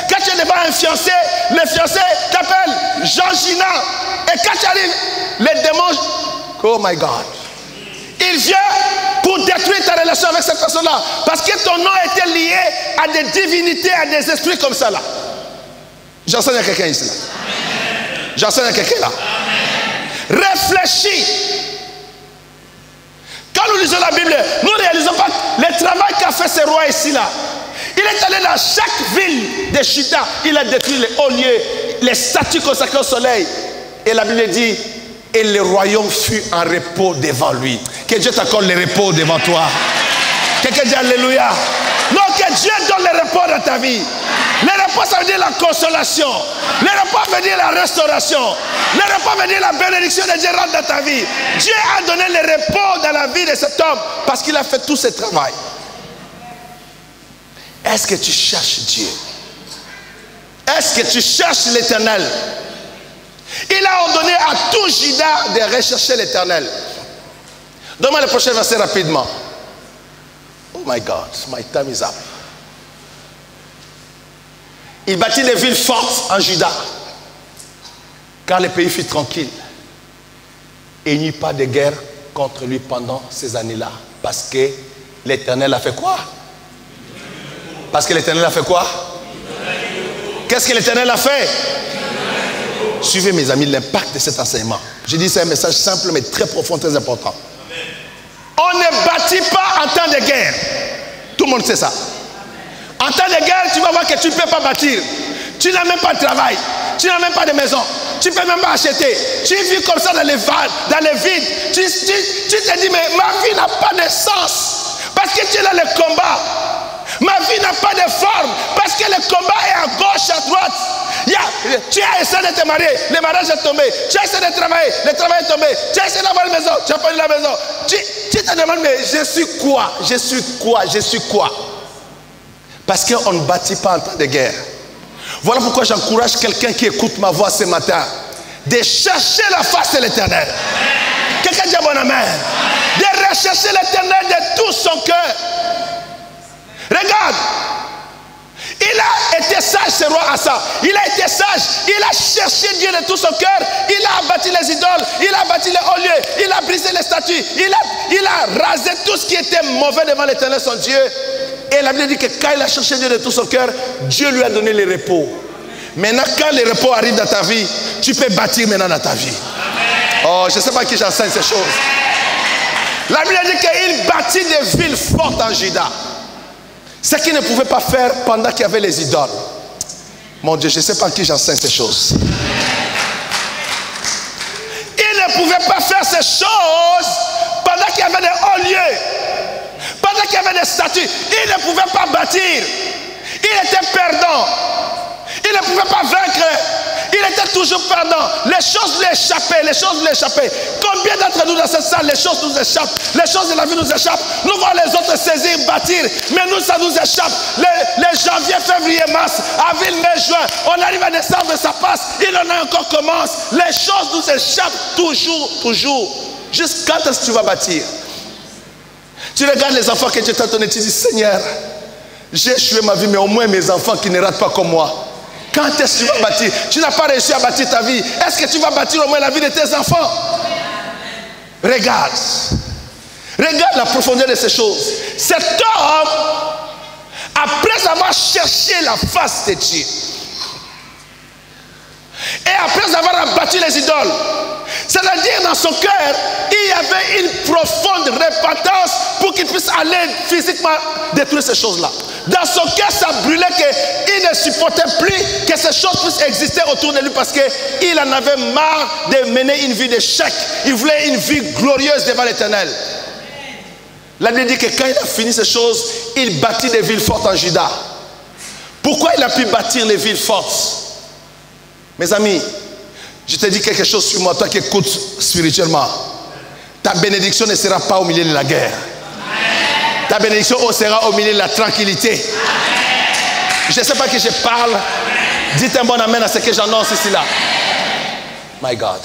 Quand tu es devant un fiancé, le fiancé t'appelle Jean-Gina. Et quand tu arrives, le démon, oh my God, il vient pour détruire ta relation avec cette personne-là. Parce que ton nom était lié à des divinités, à des esprits comme ça là. J'enseigne à quelqu'un ici là. J'enseigne à quelqu'un là. Réfléchis. Quand nous lisons la Bible, nous ne réalisons pas le travail qu'a fait ce roi ici là. Il est allé dans chaque ville de Chita. Il a détruit les hauts lieux, les statues consacrées au soleil. Et la Bible dit, et le royaume fut en repos devant lui. Que Dieu t'accorde le repos devant toi. Quelqu'un dit Alléluia. Non, que Dieu donne le repos dans ta vie. Le repos, ça veut dire la consolation. Le repos veut dire la restauration. Le repos veut dire la bénédiction de Dieu rentre dans ta vie. Dieu a donné le repos dans la vie de cet homme parce qu'il a fait tout ce travail. Est-ce que tu cherches Dieu? Est-ce que tu cherches l'Éternel? Il a ordonné à tout Juda de rechercher l'Éternel. Donne-moi le prochain verset rapidement. Oh my God, my time is up. Il bâtit des villes fortes en Juda, car le pays fut tranquille. Et il n'y eut pas de guerre contre lui pendant ces années-là. Parce que l'Éternel a fait quoi? Parce que l'Éternel a fait quoi? Qu'est-ce que l'Éternel a fait? Suivez mes amis l'impact de cet enseignement. Je dis c'est un message simple mais très profond, très important. On ne bâtit pas en temps de guerre. Tout le monde sait ça. En temps de guerre, tu vas voir que tu ne peux pas bâtir. Tu n'as même pas de travail. Tu n'as même pas de maison. Tu ne peux même pas acheter. Tu vis comme ça dans les vides. Tu te dis, mais ma vie n'a pas de sens. Parce que tu es dans le combat. Ma vie n'a pas de forme. Parce que le combat est à gauche, à droite. Tu as essayé de te marier, le mariage est tombé. Tu as essayé de travailler, le travail est tombé. Tu as essayé d'avoir une maison, tu n'as pas eu la maison. Tu te demandes, mais je suis quoi? Je suis quoi? Je suis quoi? Parce qu'on ne bâtit pas en temps de guerre. Voilà pourquoi j'encourage quelqu'un qui écoute ma voix ce matin de chercher la face de l'Éternel. Quelqu'un dit bon amen. De rechercher l'Éternel de tout son cœur. Regarde, Il a été sage, ce roi Asa. Il a été sage. Il a cherché Dieu de tout son cœur. Il a abattu les idoles. Il a abattu les hauts lieux. Il a brisé les statues. Il a rasé tout ce qui était mauvais devant l'Éternel, son Dieu. Et la Bible dit que quand il a cherché Dieu de tout son cœur, Dieu lui a donné le repos. Maintenant, quand le repos arrive dans ta vie, tu peux bâtir maintenant dans ta vie. Oh, je ne sais pas qui j'enseigne ces choses. La Bible dit qu'il bâtit des villes fortes en Juda. Ce qu'il ne pouvait pas faire pendant qu'il y avait les idoles. Mon Dieu, je ne sais pas qui j'enseigne ces choses. Il ne pouvait pas faire ces choses pendant qu'il y avait des hauts lieux. Pendant qu'il y avait des statues. Il ne pouvait pas bâtir. Il était perdant. Il ne pouvait pas vaincre. Il était toujours perdant. Les choses lui échappaient. Les choses lui échappaient. Combien d'entre nous dans cette salle, les choses nous échappent. Les choses de la vie nous échappent. Nous voyons les autres saisir, bâtir. Mais nous, ça nous échappe. Les janvier, février, mars, avril, mai, juin. On arrive à décembre, ça passe. Il en a encore commence. Les choses nous échappent toujours, toujours. Juste quand est-ce que tu vas bâtir? Tu regardes les enfants que Dieu t'a donné. Tu dis, Seigneur, j'ai échoué ma vie, mais au moins mes enfants qui ne ratent pas comme moi. Quand est-ce que tu vas bâtir? Tu n'as pas réussi à bâtir ta vie. Est-ce que tu vas bâtir au moins la vie de tes enfants? Regarde. Regarde la profondeur de ces choses. Cet homme, après avoir cherché la face de Dieu, et après avoir abattu les idoles, c'est-à-dire dans son cœur, il y avait une profonde repentance pour qu'il puisse aller physiquement détruire ces choses-là. Dans son cœur, ça brûlait qu'il ne supportait plus que ces choses puissent exister autour de lui parce qu'il en avait marre de mener une vie d'échec. Il voulait une vie glorieuse devant l'Éternel. La Bible dit que quand il a fini ces choses, il bâtit des villes fortes en Juda. Pourquoi il a pu bâtir les villes fortes? Mes amis, je te dis quelque chose sur moi, toi qui écoutes spirituellement. Ta bénédiction ne sera pas au milieu de la guerre. Ta bénédiction sera au milieu de la tranquillité. Je ne sais pas qui je parle. Dites un bon amen à ce que j'annonce ici là. My God.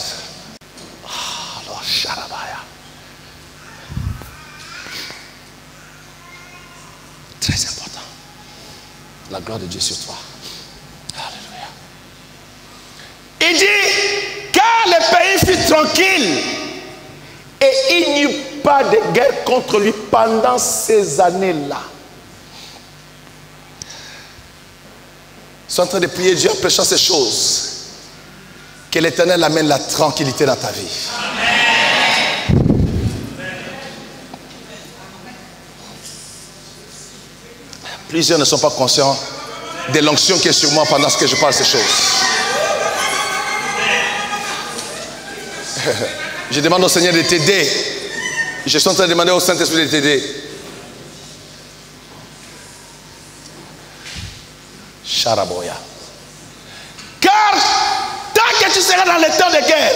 Alors, Sharabaya. Très important. La gloire de Dieu sur toi. Alléluia. Il dit, car le pays fut tranquille et il n'y eut pas de guerre contre lui pendant ces années-là. Je suis en train de prier Dieu en prêchant ces choses. Que l'Éternel amène la tranquillité dans ta vie. Amen. Plusieurs ne sont pas conscients de l'onction qui est sur moi pendant que je parle ces choses. Je demande au Seigneur de t'aider. Je suis en train de demander au Saint-Esprit de t'aider. Charaboya. Car tant que tu seras dans les temps de guerre,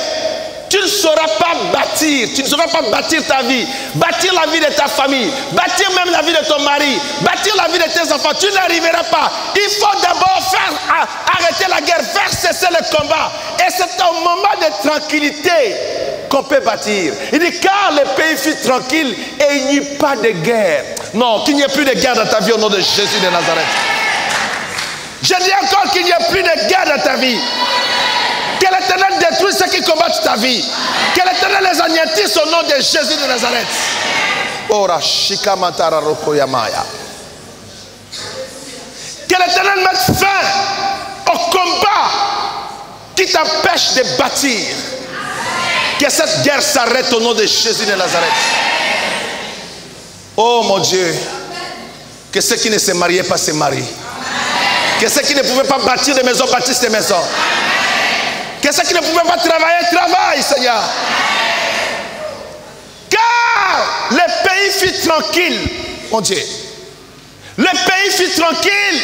tu ne sauras pas bâtir. Tu ne sauras pas bâtir ta vie. Bâtir la vie de ta famille. Bâtir même la vie de ton mari. Bâtir la vie de tes enfants. Tu n'arriveras pas. Il faut d'abord faire arrêter la guerre. Faire cesser le combat. Et c'est un moment de tranquillité qu'on peut bâtir. Il dit car le pays fut tranquille et il n'y eut pas de guerre. Non, qu'il n'y ait plus de guerre dans ta vie au nom de Jésus de Nazareth. Je dis encore qu'il n'y ait plus de guerre dans ta vie. Que l'Éternel détruise ceux qui combattent ta vie. Que l'Éternel les anéantisse au nom de Jésus de Nazareth. Ora shika matara roko yamaya. Que l'Éternel mette fin au combat qui t'empêche de bâtir. Que cette guerre s'arrête au nom de Jésus de Nazareth. Oh mon Dieu. Que ceux qui ne se mariaient pas se marient. Que ceux qui ne pouvaient pas bâtir des maisons bâtissent des maisons. Que ceux qui ne pouvaient pas travailler, travaillent, Seigneur. Car le pays fut tranquille, mon Dieu. Le pays fut tranquille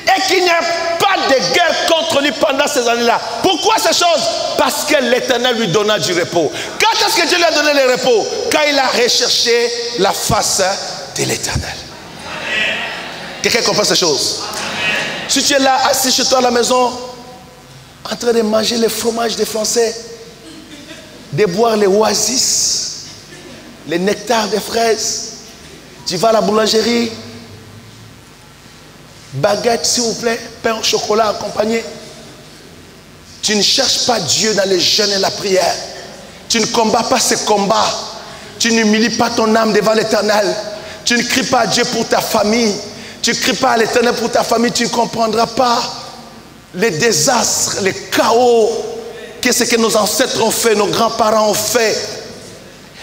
et qu'il n'y a pas de guerre contre lui pendant ces années-là. Pourquoi ces choses? Parce que l'Éternel lui donna du repos. Quand est-ce que Dieu lui a donné le repos? Quand il a recherché la face de l'Éternel. Quelqu'un comprend ces choses? Si tu es là, assis chez toi à la maison, en train de manger le fromage des Français, de boire les oasis, les nectars des fraises, tu vas à la boulangerie, baguette s'il vous plaît, pain au chocolat accompagné. Tu ne cherches pas Dieu dans les jeûnes et la prière. Tu ne combats pas ces combats. Tu n'humilies pas ton âme devant l'Éternel. Tu ne cries pas à Dieu pour ta famille. Tu ne cries pas à l'Éternel pour ta famille. Tu ne comprendras pas les désastres, les chaos. Qu'est-ce que nos ancêtres ont fait, nos grands-parents ont fait.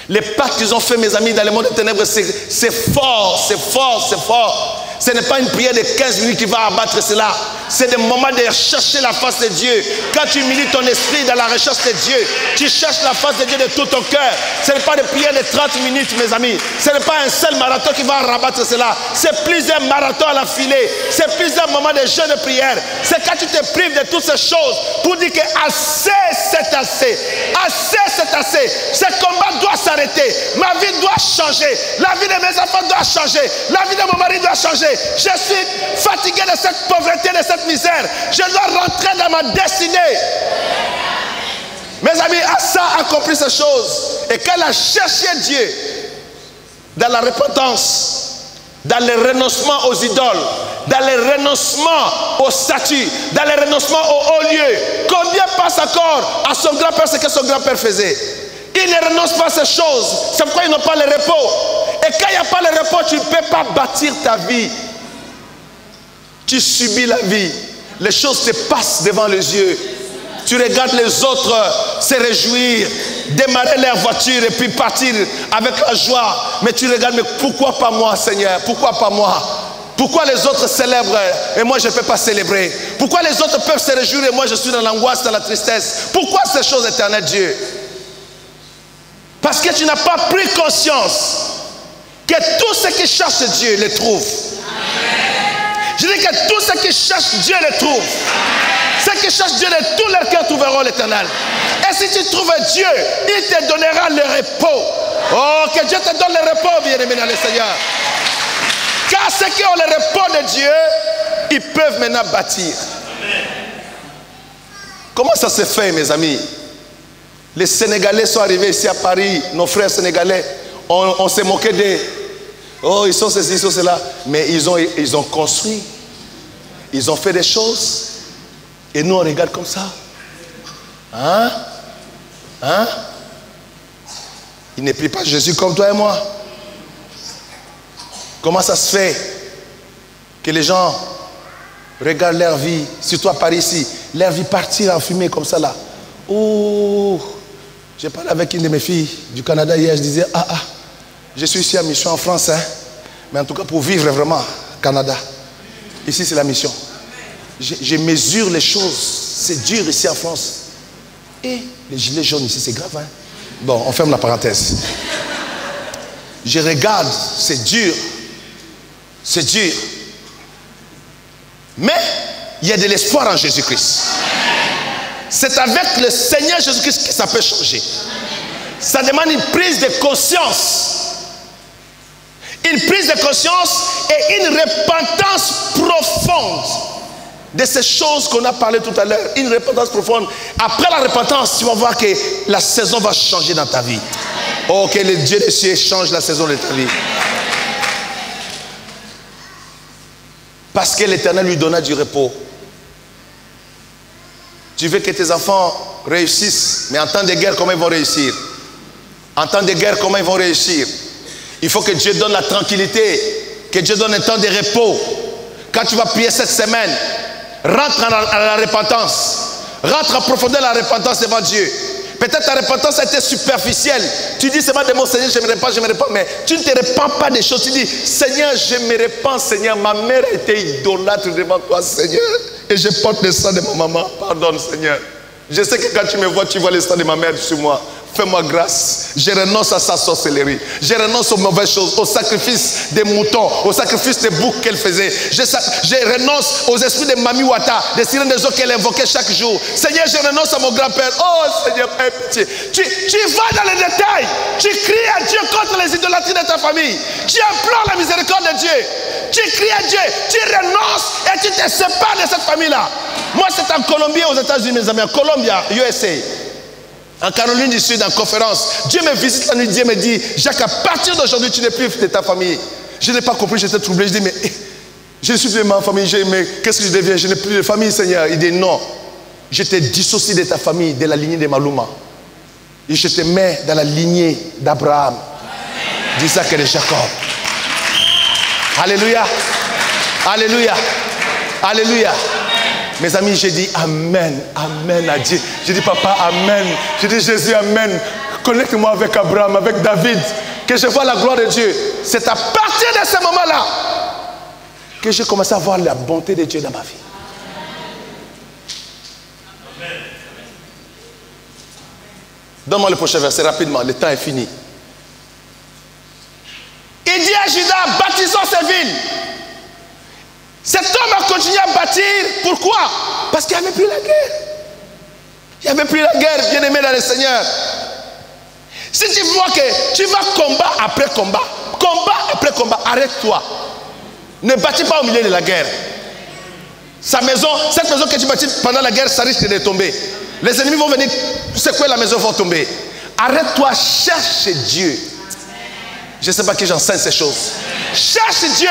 Les pactes qu'ils ont fait, mes amis, dans le monde des ténèbres, c'est fort, c'est fort, c'est fort. Ce n'est pas une prière de 15 minutes qui va abattre cela. C'est des moments de chercher la face de Dieu. Quand tu humilies ton esprit dans la recherche de Dieu, tu cherches la face de Dieu de tout ton cœur. Ce n'est pas des prières de 30 minutes, mes amis. Ce n'est pas un seul marathon qui va rabattre cela. C'est plusieurs marathons à la filée. C'est plusieurs moments de jeûne de prière. C'est quand tu te prives de toutes ces choses pour dire que assez, c'est assez. Assez, c'est assez. Ce combat doit s'arrêter. Ma vie doit changer. La vie de mes enfants doit changer. La vie de mon mari doit changer. Je suis fatigué de cette pauvreté, de cette misère. Je dois rentrer dans ma destinée. Mes amis, Asa a compris ces choses. Et qu'elle a cherché Dieu dans la repentance, dans le renoncement aux idoles, dans le renoncement aux statues, dans le renoncement aux hauts lieux. Combien pense encore à son grand-père ce que son grand-père faisait? Ils ne renoncent pas à ces choses. C'est pourquoi ils n'ont pas le repos. Et quand il n'y a pas le repos, tu ne peux pas bâtir ta vie. Tu subis la vie. Les choses te passent devant les yeux. Tu regardes les autres se réjouir, démarrer leur voiture et puis partir avec la joie. Mais tu regardes, mais pourquoi pas moi, Seigneur? Pourquoi pas moi? Pourquoi les autres célèbrent et moi je ne peux pas célébrer? Pourquoi les autres peuvent se réjouir et moi je suis dans l'angoisse, dans la tristesse? Pourquoi ces choses, éternel Dieu? Parce que tu n'as pas pris conscience que tout ce qui cherche Dieu le trouve. Je dis que tout ce qui cherche Dieu le trouve. Ceux qui cherchent Dieu de tout leur cœur trouveront l'Éternel. Et si tu trouves Dieu, il te donnera le repos. Oh, que Dieu te donne le repos, bien-aimé dans le Seigneur. Car ceux qui ont le repos de Dieu, ils peuvent maintenant bâtir. Comment ça se fait, mes amis? Les Sénégalais sont arrivés ici à Paris, nos frères sénégalais. On s'est moqué d'eux. Oh, ils sont ceci, ils sont cela. Mais ils ont construit. Ils ont fait des choses. Et nous, on regarde comme ça. Hein? Hein? Ils ne prient pas Jésus comme toi et moi. Comment ça se fait que les gens regardent leur vie, surtout à Paris ici, leur vie partir en fumée comme ça là? Oh, j'ai parlé avec une de mes filles du Canada hier, je disais, je suis ici à mission en France, hein, mais en tout cas pour vivre vraiment au Canada. Ici c'est la mission. Je mesure les choses, c'est dur ici en France. Et les gilets jaunes ici, c'est grave, hein. Bon, on ferme la parenthèse. Je regarde, c'est dur. C'est dur. Mais il y a de l'espoir en Jésus-Christ. C'est avec le Seigneur Jésus-Christ que ça peut changer. Ça demande une prise de conscience. Une prise de conscience et une repentance profonde de ces choses qu'on a parlé tout à l'heure. Une repentance profonde. Après la repentance, tu vas voir que la saison va changer dans ta vie. Oh, que le Dieu des cieux change la saison de ta vie. Parce que l'Éternel lui donna du repos. Tu veux que tes enfants réussissent, mais en temps de guerre, comment ils vont réussir? En temps de guerre, comment ils vont réussir? Il faut que Dieu donne la tranquillité, que Dieu donne un temps de repos. Quand tu vas prier cette semaine, rentre à la repentance. Rentre en profondeur de la repentance devant Dieu. Peut-être ta repentance a été superficielle. Tu dis seulement de mon Seigneur, je me répands, mais tu ne te répands pas des choses. Tu dis, Seigneur, je me répands, Seigneur. Ma mère a été idolâtre devant toi, Seigneur. Et je porte le sang de ma maman. Pardonne, Seigneur. Je sais que quand tu me vois, tu vois le sang de ma mère sur moi. Fais-moi grâce. Je renonce à sa sorcellerie. Je renonce aux mauvaises choses, au sacrifice des moutons, au sacrifice des boucs qu'elle faisait. Je renonce aux esprits de Mami Wata, des sirènes des eaux qu'elle invoquait chaque jour. Seigneur, je renonce à mon grand-père. Oh Seigneur, aie pitié. Tu vas dans les détails. Tu cries à Dieu contre les idolâtries de ta famille. Tu implores la miséricorde de Dieu. Tu cries à Dieu. Tu renonces et tu te sépares de cette famille-là. Moi, c'est en Colombie, aux États-Unis, mes amis. En Colombie, USA. En Caroline du Sud, en conférence, Dieu me visite la nuit, Dieu me dit, Jacques, à partir d'aujourd'hui, tu n'es plus de ta famille. Je n'ai pas compris, j'étais troublé. Je dis, mais Je suis de ma famille, mais qu'est-ce que je deviens? Je n'ai plus de famille, Seigneur. Il dit non. Je te dissocie de ta famille, de la lignée de Maluma. Et je te mets dans la lignée d'Abraham, d'Isaac et de Jacob. Alléluia. Alléluia. Alléluia. Mes amis, j'ai dit Amen. Amen à Dieu. J'ai dit Papa, Amen. J'ai dit Jésus, Amen. Connecte-moi avec Abraham, avec David. Que je vois la gloire de Dieu. C'est à partir de ce moment-là que j'ai commencé à voir la bonté de Dieu dans ma vie. Donne-moi le prochain verset rapidement, le temps est fini. Il dit à Judas, bâtissons ces villes. Cet homme a continué à bâtir. Pourquoi? Parce qu'il n'y avait plus la guerre. Il n'y avait plus la guerre, bien-aimé dans le Seigneur. Si tu vois que tu vas combat après combat, arrête-toi. Ne bâtis pas au milieu de la guerre. Sa maison, cette maison que tu bâtis pendant la guerre, ça risque de tomber. Les ennemis vont venir secouer la maison, vont tomber. Arrête-toi, cherche Dieu. Je ne sais pas qui j'enseigne ces choses. Cherche Dieu.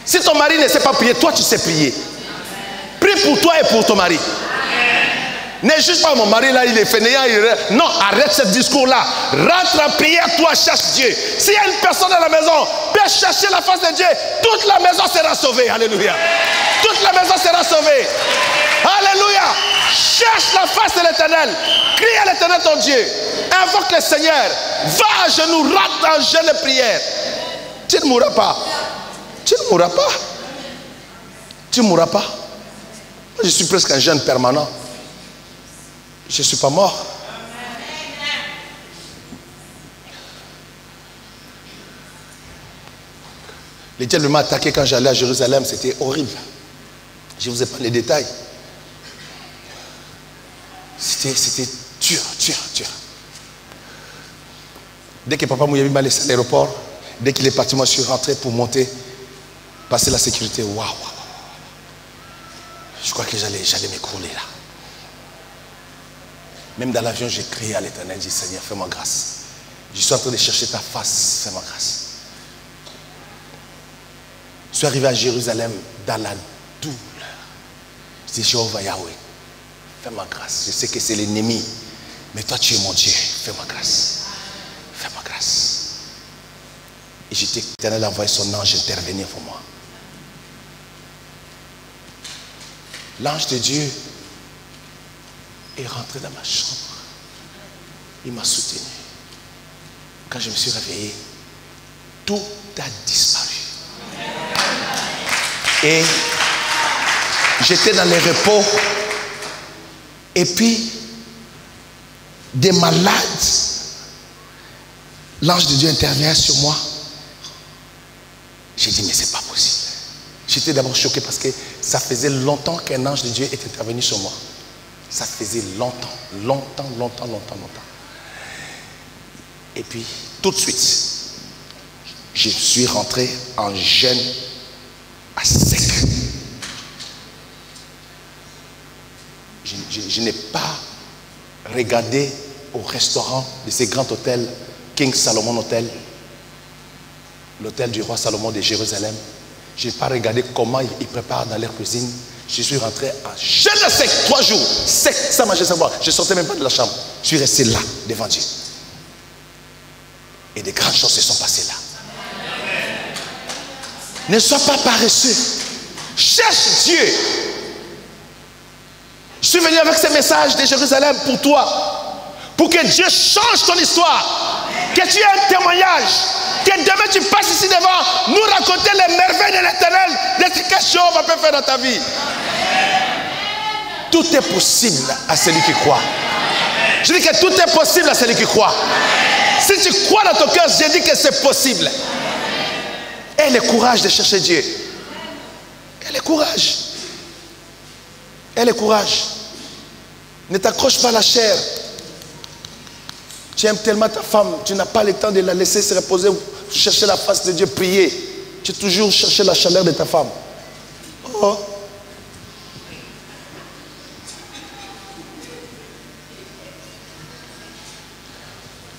Si ton mari ne sait pas prier, toi tu sais prier. Prie pour toi et pour ton mari. Ne juge pas mon mari là, il est fainéant. Non, arrête ce discours-là. Rentre en prière, toi, cherche Dieu. S'il y a une personne dans la maison, peut chercher la face de Dieu, toute la maison sera sauvée. Alléluia. Toute la maison sera sauvée. Alléluia. Cherche la face de l'Éternel. Crie à l'Éternel ton Dieu. Invoque le Seigneur. Va à genoux, rentre en jeûne et prière. Tu ne mourras pas. Tu ne mourras pas. Tu ne mourras pas. Moi, je suis presque un jeûne permanent. Je ne suis pas mort. Le diable m'a attaqué quand j'allais à Jérusalem. C'était horrible. Je ne vous ai pas les détails. C'était dur. Dès que papa Mouyabi m'a laissé à l'aéroport, dès qu'il est parti, moi je suis rentré pour monter, passer la sécurité. Waouh. Je crois que j'allais m'écrouler là. Même dans l'avion, j'ai crié à l'Éternel, j'ai dit Seigneur, fais-moi grâce. Je suis en train de chercher ta face, fais-moi grâce. Je suis arrivé à Jérusalem dans la douleur. Je dis Jéhovah Yahweh, fais-moi grâce. Je sais que c'est l'ennemi, mais toi tu es mon Dieu, fais-moi grâce. Fais-moi grâce. Et j'ai dit que l'Éternel a envoyé son ange intervenir pour moi. L'ange de Dieu est rentré dans ma chambre. Il m'a soutenu. Quand je me suis réveillé, tout a disparu. Et j'étais dans les repos. Et puis, des malades, l'ange de Dieu intervient sur moi. J'ai dit, mais c'est pas possible. J'étais d'abord choqué parce que ça faisait longtemps qu'un ange de Dieu était intervenu sur moi. Ça faisait longtemps. Et puis, tout de suite, je suis rentré en jeûne à sec. Je n'ai pas regardé au restaurant de ces grands hôtels, King Salomon Hotel, l'hôtel du roi Salomon de Jérusalem. Je n'ai pas regardé comment ils préparent dans leur cuisine. Je suis rentré en jeûne sec, 3 jours, sec, sans manger, sans boire. Je ne sortais même pas de la chambre. Je suis resté là, devant Dieu. Et des grandes choses se sont passées là. Ne sois pas paresseux. Cherche Dieu. Je suis venu avec ce message de Jérusalem pour toi. Pour que Dieu change ton histoire. Que tu aies un témoignage. Que demain tu passes ici devant nous raconter les merveilles de l'Éternel, de ce que Jéhovah peut faire dans ta vie. Tout est possible à celui qui croit. Je dis que tout est possible à celui qui croit. Si tu crois dans ton cœur, je dis que c'est possible. Aie le courage de chercher Dieu. Aie le courage. Aie le courage. Ne t'accroche pas à la chair. Tu aimes tellement ta femme, tu n'as pas le temps de la laisser se reposer, chercher la face de Dieu, prier. Tu as toujours cherché la chaleur de ta femme. Oh.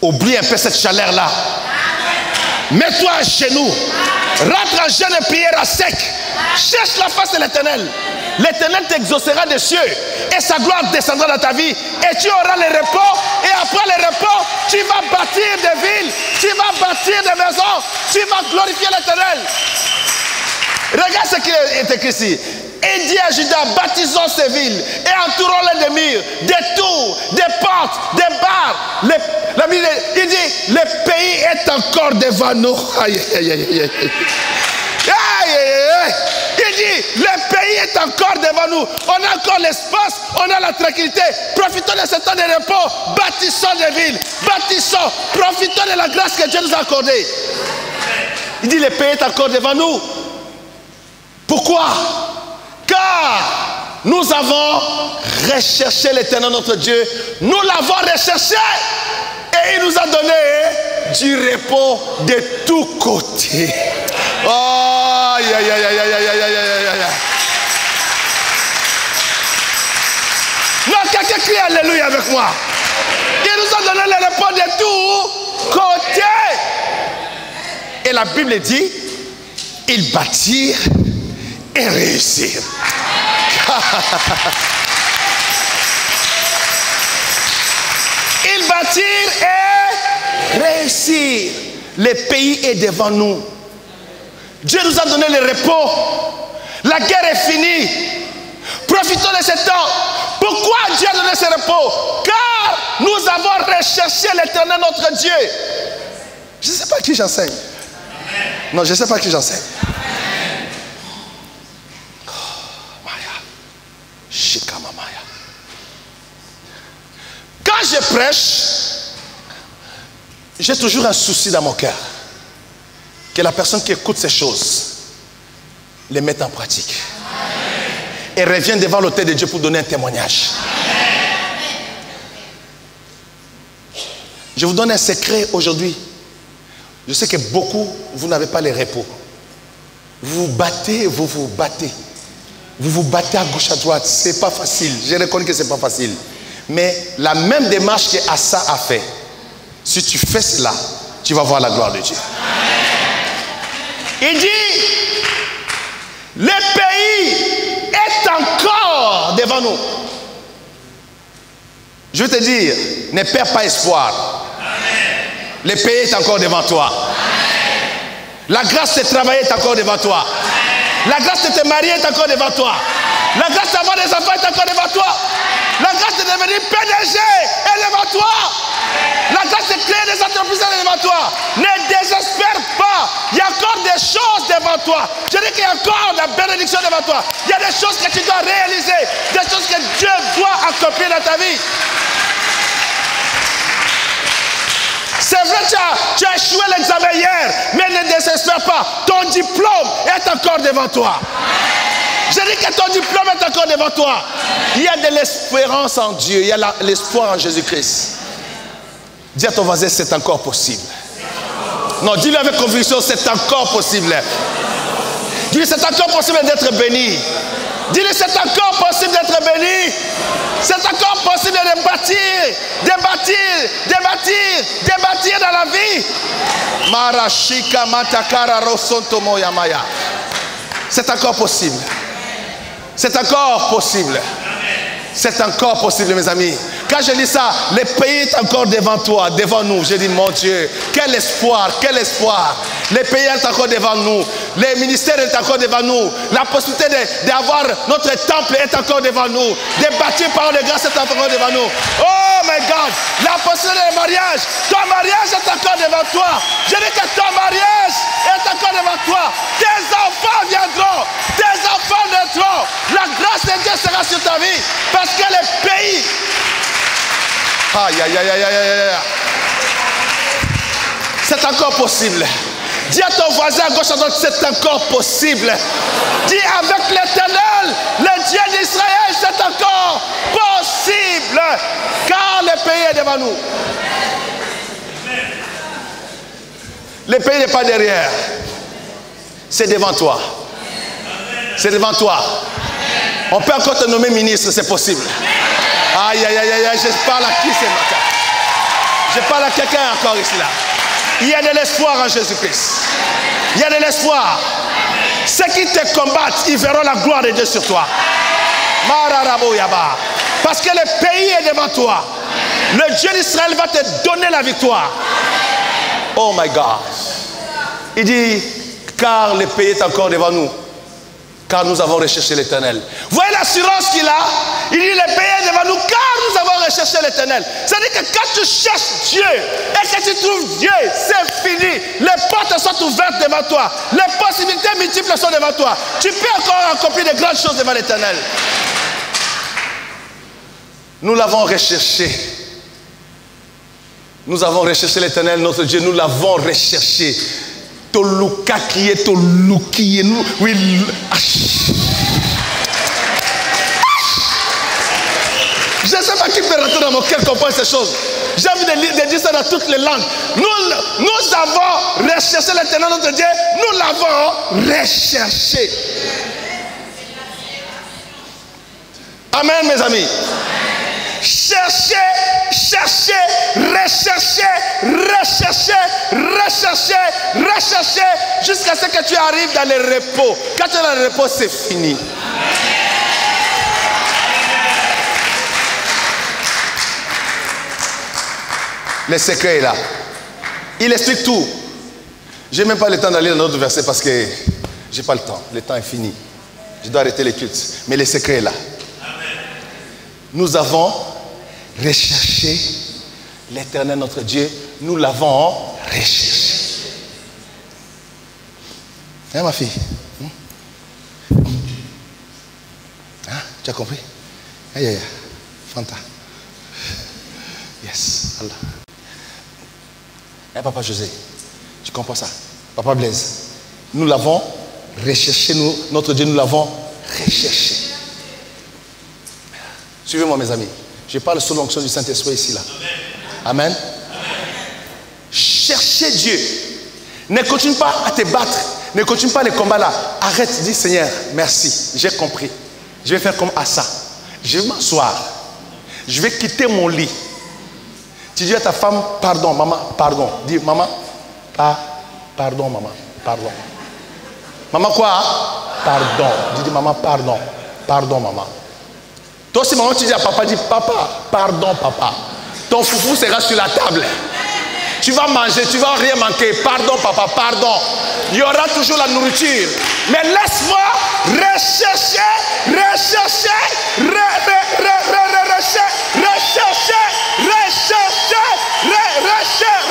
Oublie un peu cette chaleur-là. Mets-toi à genoux. Rentre en jeûne et prière à sec. Cherche la face de l'Éternel. L'Éternel t'exaucera des cieux et sa gloire descendra dans ta vie et tu auras le repos. Et après le repos, tu vas bâtir des villes, tu vas bâtir des maisons, tu vas glorifier l'Éternel. Regarde ce qui est écrit ici. Il dit à Judas, bâtissons ces villes et entourons-les de murs, des tours, des portes, des barres. Il dit, le pays est encore devant nous. Aïe, aïe, aïe, aïe. Aïe, aïe, aïe. Il dit, le pays est encore devant nous. On a encore l'espace, on a la tranquillité. Profitons de ce temps de repos. Bâtissons des villes, bâtissons. Profitons de la grâce que Dieu nous a accordée. Il dit, le pays est encore devant nous. Pourquoi? Car nous avons recherché l'Éternel notre Dieu. Nous l'avons recherché et il nous a donné du repos de tous côtés. Oh, aïe, aïe, aïe, aïe, aïe, aïe, aïe, aïe, aïe. Non, quelqu'un crie alléluia avec moi. Il nous a donné le repos de tous côtés. Et la Bible dit, ils bâtirent et réussir. Ils bâtirent et réussir. Le pays est devant nous. Dieu nous a donné le repos. La guerre est finie. Profitons de ce temps. Pourquoi Dieu a donné ce repos? Car nous avons recherché l'Éternel notre Dieu. Je ne sais pas à qui j'enseigne. Non, je ne sais pas à qui j'enseigne. Quand je prêche, j'ai toujours un souci dans mon cœur. Que la personne qui écoute ces choses les mette en pratique. Et revienne devant l'autel de Dieu pour donner un témoignage. Je vous donne un secret aujourd'hui. Je sais que beaucoup, vous n'avez pas les repos. Vous vous battez, vous vous battez. Vous vous battez à gauche, à droite. Ce n'est pas facile. Je reconnais que ce n'est pas facile. Mais la même démarche que Asa a fait, si tu fais cela, tu vas voir la gloire de Dieu. Il dit, le pays est encore devant nous. Je veux te dire, ne perds pas espoir. Le pays est encore devant toi. La grâce de travailler est encore devant toi. La grâce de te marier est encore devant toi. La grâce d'avoir des enfants est encore devant toi. La grâce de devenir PDG est devant toi. La grâce de créer des entreprises est devant toi. Ne désespère pas. Il y a encore des choses devant toi. Je dis qu'il y a encore la bénédiction devant toi. Il y a des choses que tu dois réaliser. Des choses que Dieu doit accomplir dans ta vie. C'est vrai, tu as échoué l'examen hier, mais ne désespère pas. Ton diplôme est encore devant toi. Je dis que ton diplôme est encore devant toi. Il y a de l'espérance en Dieu. Il y a l'espoir en Jésus-Christ. Dis à ton voisin, c'est encore possible. Non, dis-le avec conviction, c'est encore possible. Dis-le, c'est encore possible d'être béni. Dis-le, c'est encore possible d'être béni. C'est encore possible de bâtir, de bâtir, de bâtir, de bâtir dans la vie. Marashika matakara rosonto moyamaya. C'est encore possible. C'est encore possible. C'est encore possible, mes amis. Quand je dis ça, le pays est encore devant toi, devant nous. Je dis, mon Dieu, quel espoir, quel espoir. Le pays est encore devant nous. Le ministère est encore devant nous. La possibilité d'avoir notre temple est encore devant nous. De bâtir par de grâce est encore devant nous. Oh my God, la possibilité de mariage. Ton mariage est encore devant toi. Je dis que ton mariage est encore devant toi. Tes enfants viendront. Tes enfants naîtront. La grâce de Dieu sera sur ta vie. Parce que le pays... Aïe, aïe, aïe, aïe, aïe, aïe. C'est encore possible. Dis à ton voisin à gauche à droite, c'est encore possible. Dis avec l'Éternel, le Dieu d'Israël, c'est encore possible. Car le pays est devant nous. Le pays n'est pas derrière. C'est devant toi. C'est devant toi. On peut encore te nommer ministre, c'est possible. Aïe, aïe, aïe, aïe, je parle à qui ce matin? Je parle à quelqu'un encore ici là. Il y a de l'espoir en Jésus-Christ. Il y a de l'espoir. Ceux qui te combattent, ils verront la gloire de Dieu sur toi. Parce que le pays est devant toi. Le Dieu d'Israël va te donner la victoire. Oh my God. Il dit, car le pays est encore devant nous. Car nous avons recherché l'Éternel. Vous voyez l'assurance qu'il a? Il dit, le pays est devant nous car nous avons recherché l'Éternel. C'est-à-dire que quand tu cherches Dieu et que tu trouves Dieu, c'est fini. Les portes sont ouvertes devant toi. Les possibilités multiples sont devant toi. Tu peux encore accomplir de grandes choses devant l'Éternel. Nous l'avons recherché. Nous avons recherché l'Éternel, notre Dieu. Nous l'avons recherché. Toluka qui est Toluki. Oui. Je ne sais pas qui peut rentrer dans mon cœur comprendre ces choses. J'ai envie de dire ça dans toutes les langues. Nous avons recherché l'Éternel, notre Dieu. Nous l'avons recherché. Amen, mes amis. Cherchez, cherchez, recherchez, recherchez, recherchez, recherchez, jusqu'à ce que tu arrives dans le repos. Quand tu es dans le repos, c'est fini. Le secret est là. Il explique tout. Je n'ai même pas le temps d'aller dans d'autres versets parce que je n'ai pas le temps. Le temps est fini. Je dois arrêter les cultes. Mais le secret est là. Nous avons recherché l'Éternel notre Dieu. Nous l'avons recherché. Hein, ma fille? Hein? Tu as compris? Aïe, aïe, Fanta. Yes, Allah. Hein, papa José? Tu comprends ça? Papa Blaise? Nous l'avons recherché, notre Dieu, nous l'avons recherché. Suivez-moi, mes amis. Je parle sous l'onction du Saint-Esprit ici, là. Amen. Amen. Cherchez Dieu. Ne continue pas à te battre. Ne continue pas les combats là. Arrête, dis Seigneur, merci. J'ai compris. Je vais faire comme Asa. Je vais m'asseoir. Je vais quitter mon lit. Tu dis à ta femme, pardon, maman, pardon. Dis, maman, pardon, maman, pardon. Maman quoi? Pardon. Dis, maman, pardon. Pardon, maman. Toi aussi, maman, tu dis à papa, dis, papa, pardon, papa. Ton foufou sera sur la table. Tu vas manger, tu vas rien manquer. Pardon, papa, pardon. Il y aura toujours la nourriture. Mais laisse-moi rechercher,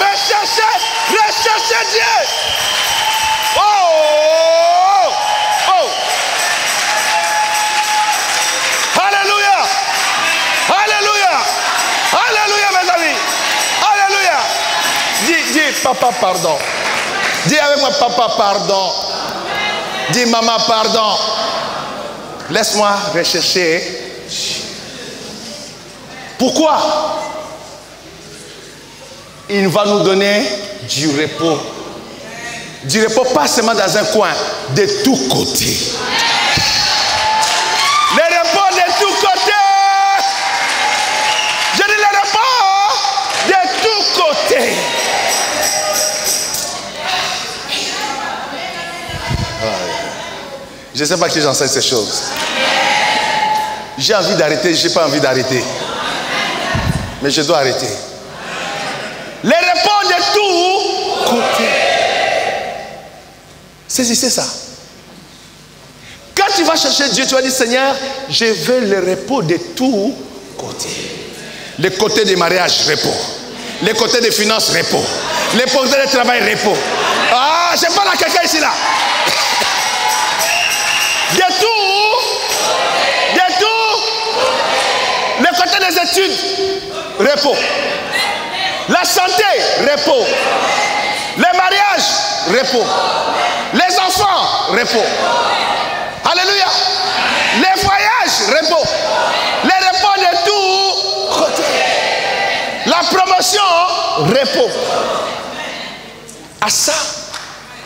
rechercher, rechercher Dieu. Oh! Oh! Alléluia! Alléluia! Alléluia, mes amis! Alléluia! Dis, papa, pardon. Dis avec moi, papa, pardon. Dis, maman, pardon. Laisse-moi rechercher. Pourquoi? Il va nous donner du repos. Du repos pas seulement dans un coin, de tous côtés. Le repos de tous côtés. Je dis le repos de tous côtés. Je ne sais pas qui j'enseigne ces choses. J'ai envie d'arrêter, je n'ai pas envie d'arrêter. Mais je dois arrêter. Les repos de tous côtés. Saisissez ça. Quand tu vas chercher Dieu, tu vas dire Seigneur, je veux le repos de tous côtés. Le côté du mariage, repos. Le côté des finances, repos. Le côté du travail, repos. Ah, je parle à quelqu'un ici là. De tout. Le côté des études, repos. La santé, repos. Le mariage, repos. Les enfants, repos. Alléluia. Les voyages, repos. Les repos de tout côté. La promotion, repos. À ça,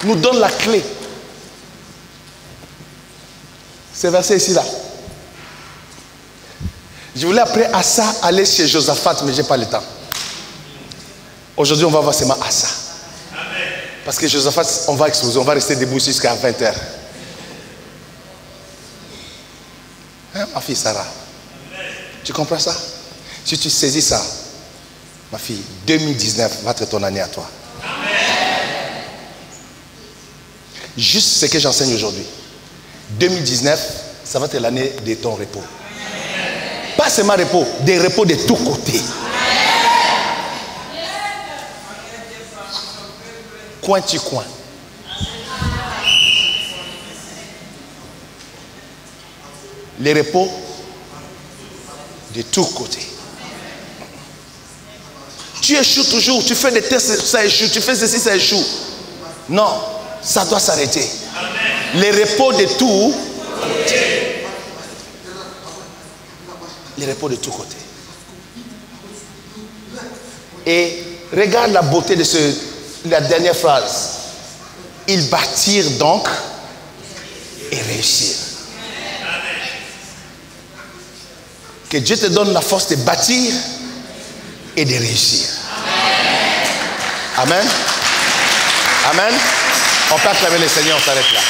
nous donne la clé. Ce verset ici là. Je voulais après Asa aller chez Josaphat, mais je n'ai pas le temps. Aujourd'hui, on va voir seulement Asa. Parce que Josaphat, on va exploser, on va rester debout jusqu'à 20h. Hein, ma fille Sarah? Tu comprends ça? Si tu saisis ça, ma fille, 2019 va être ton année à toi. Juste ce que j'enseigne aujourd'hui. 2019, ça va être l'année de ton repos. Pas seulement repos, des repos de tous côtés. Coin tu coin. Les repos de tous côtés. Tu échoues toujours, tu fais des tests, ça échoue, tu fais ceci, ça échoue. Non, ça doit s'arrêter. Les repos de tous côtés. Les repos de tous côtés. Et regarde la beauté de la dernière phrase. Ils bâtirent donc et réussirent. Que Dieu te donne la force de bâtir et de réussir. Amen. Amen. On peut acclamer le Seigneur, on s'arrête là.